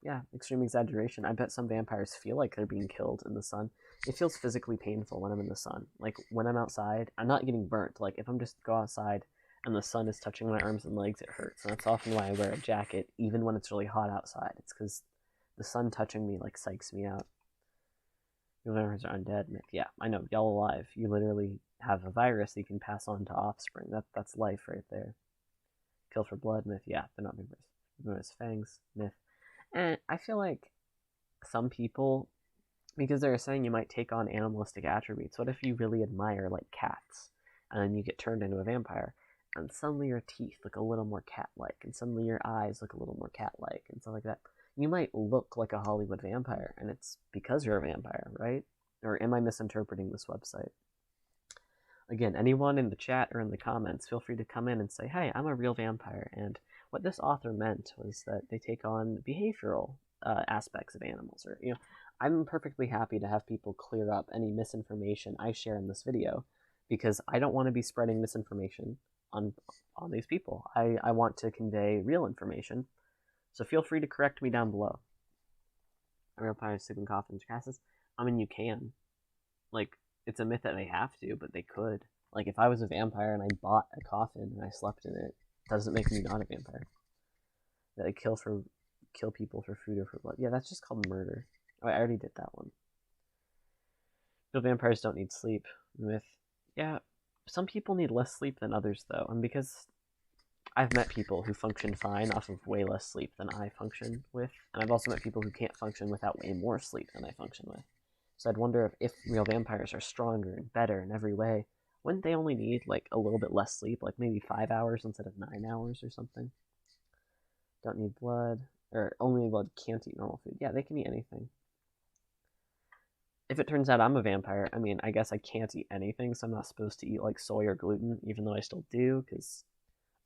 yeah, extreme exaggeration. I bet some vampires feel like they're being killed in the sun. It feels physically painful when I'm in the sun. Like, when I'm outside, I'm not getting burnt. Like, if I'm just go outside and the sun is touching my arms and legs, it hurts. And that's often why I wear a jacket, even when it's really hot outside. It's because the sun touching me, like, psychs me out. Your vampires are undead. Myth. Yeah, I know. Y'all alive. You literally have a virus that you can pass on to offspring. That's life right there. Kill for blood. Myth. Yeah, they're not vampires. Vampires' fangs. Myth. And I feel like some people, because they're saying you might take on animalistic attributes. What if you really admire, like, cats, and then you get turned into a vampire, and suddenly your teeth look a little more cat-like, and suddenly your eyes look a little more cat-like, and stuff like that? You might look like a Hollywood vampire, and it's because you're a vampire, right? Or am I misinterpreting this website? Again, anyone in the chat or in the comments, feel free to come in and say, hey, I'm a real vampire, and what this author meant was that they take on behavioral aspects of animals. Or, I'm perfectly happy to have people clear up any misinformation I share in this video, because I don't want to be spreading misinformation on these people. I want to convey real information. So feel free to correct me down below. Are vampires sleep in coffins or caskets? I mean, you can. Like, it's a myth that they have to, but they could. Like, if I was a vampire and I bought a coffin and I slept in it, doesn't make me not a vampire. That I kill people for food or for blood. Yeah, that's just called murder. Oh, I already did that one. No, vampires don't need sleep. Myth. Yeah, some people need less sleep than others, though. And because I've met people who function fine off of way less sleep than I function with. And I've also met people who can't function without way more sleep than I function with. So I'd wonder if real vampires are stronger and better in every way, wouldn't they only need, like, a little bit less sleep? Like, maybe 5 hours instead of 9 hours or something? Don't need blood. Or only blood, can't eat normal food. Yeah, they can eat anything. If it turns out I'm a vampire, I mean, I guess I can't eat anything, so I'm not supposed to eat, like, soy or gluten, even though I still do, because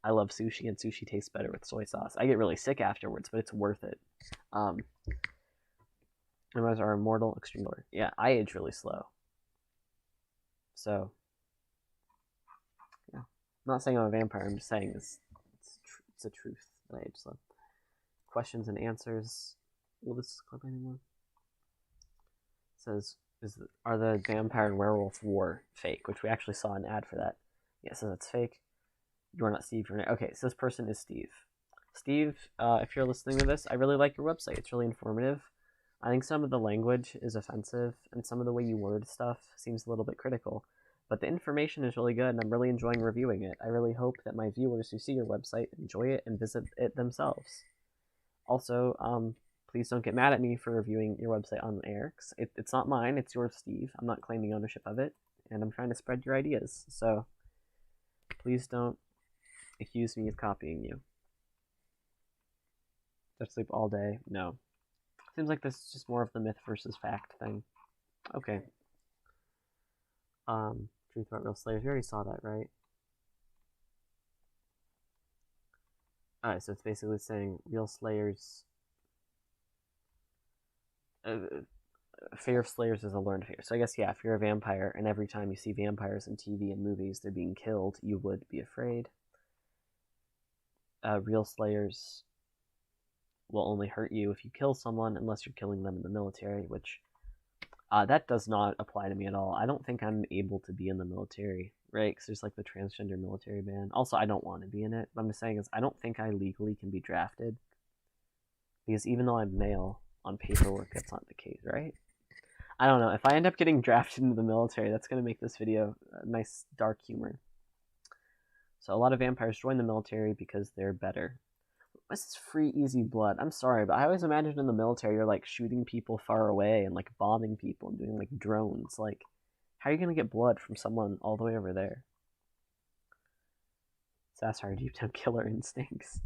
I love sushi, and sushi tastes better with soy sauce. I get really sick afterwards, but it's worth it. Vampires are immortal, extreme lore. Yeah, I age really slow. So, yeah. I'm not saying I'm a vampire, I'm just saying it's a truth that I age slow. Questions and answers. Will this clip anymore? It says, are the vampire and werewolf war fake? Which we actually saw an ad for that. Yeah, so that's fake. You're not Steve. Okay, so this person is Steve. Steve, if you're listening to this, I really like your website. It's really informative. I think some of the language is offensive, and some of the way you word stuff seems a little bit critical. But the information is really good, and I'm really enjoying reviewing it. I really hope that my viewers who see your website enjoy it and visit it themselves. Also, please don't get mad at me for reviewing your website on air. It's not mine, it's yours, Steve. I'm not claiming ownership of it, and I'm trying to spread your ideas. So please don't accuse me of copying you. Just sleep all day? No. Seems like this is just more of the myth versus fact thing. Okay. Truth about real slaves. We already saw that, right? Alright, so it's basically saying real slayers. Fear of slayers is a learned fear. So I guess, yeah, if you're a vampire and every time you see vampires in TV and movies, they're being killed, you would be afraid. Real slayers will only hurt you if you kill someone, unless you're killing them in the military, which that does not apply to me at all. I don't think I'm able to be in the military, right? Because there's like the transgender military ban. Also, I don't want to be in it. What I'm just saying is I don't think I legally can be drafted. Because even though I'm male, on paperwork, that's not the case, right? I don't know. If I end up getting drafted into the military, that's going to make this video a nice dark humor. So a lot of vampires join the military because they're better. This is free, easy blood. I'm sorry, but I always imagined in the military you're like shooting people far away and like bombing people and doing like drones. Like, how are you gonna get blood from someone all the way over there? Sassar, deep down killer instincts.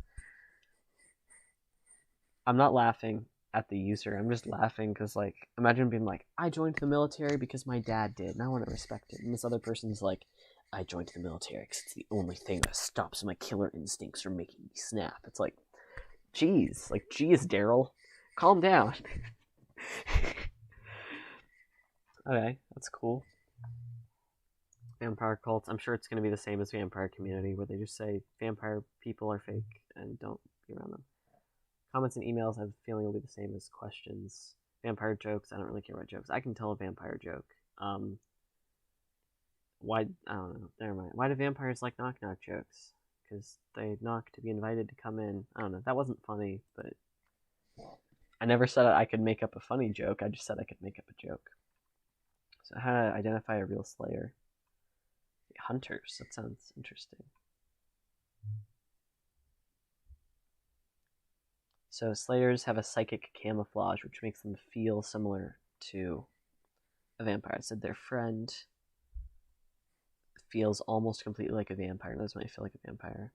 I'm not laughing at the user. I'm just laughing because, like, imagine being like, I joined the military because my dad did, and I want to respect it. And this other person's like, I joined the military because it's the only thing that stops my killer instincts from making me snap. It's like, geez, Daryl, calm down. Okay, that's cool. Vampire cults. I'm sure it's going to be the same as Vampire Community, where they just say vampire people are fake and don't be around them. Comments and emails, I have a feeling will be the same as questions. Vampire jokes, I don't really care about jokes. I can tell a vampire joke. Why, I don't know, never mind. Why do vampires like knock-knock jokes? Because they knock to be invited to come in. I don't know, that wasn't funny, but I never said I could make up a funny joke, I just said I could make up a joke. So how to identify a real slayer? Hunters, that sounds interesting. So slayers have a psychic camouflage, which makes them feel similar to a vampire. I said their friend feels almost completely like a vampire. Those might feel like a vampire.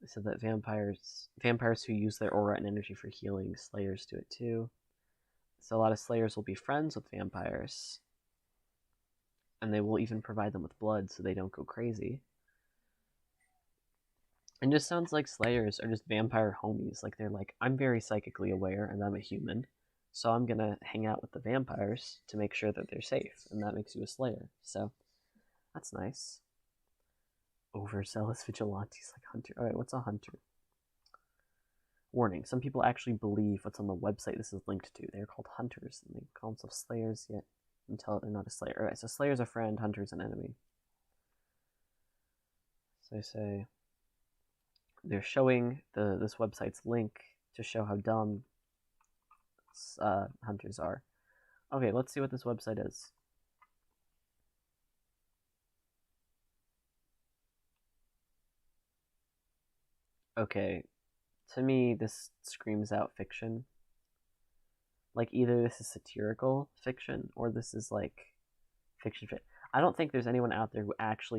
I said that vampires who use their aura and energy for healing, slayers do it too. So a lot of slayers will be friends with vampires, and they will even provide them with blood so they don't go crazy. And just sounds like slayers are just vampire homies. Like, they're like, I'm very psychically aware and I'm a human, so I'm gonna hang out with the vampires to make sure that they're safe, and that makes you a slayer. So that's nice. Overzealous vigilantes like hunter. Alright, what's a hunter? Warning, some people actually believe what's on the website this is linked to. They're called hunters, and they call themselves slayers, yet until they're not a slayer. Alright, so slayer's a friend, hunter's an enemy. So I say they're showing this website's link to show how dumb hunters are. Okay, let's see what this website is. Okay, to me, this screams out fiction. Like, either this is satirical fiction or this is like fiction. I don't think there's anyone out there who actually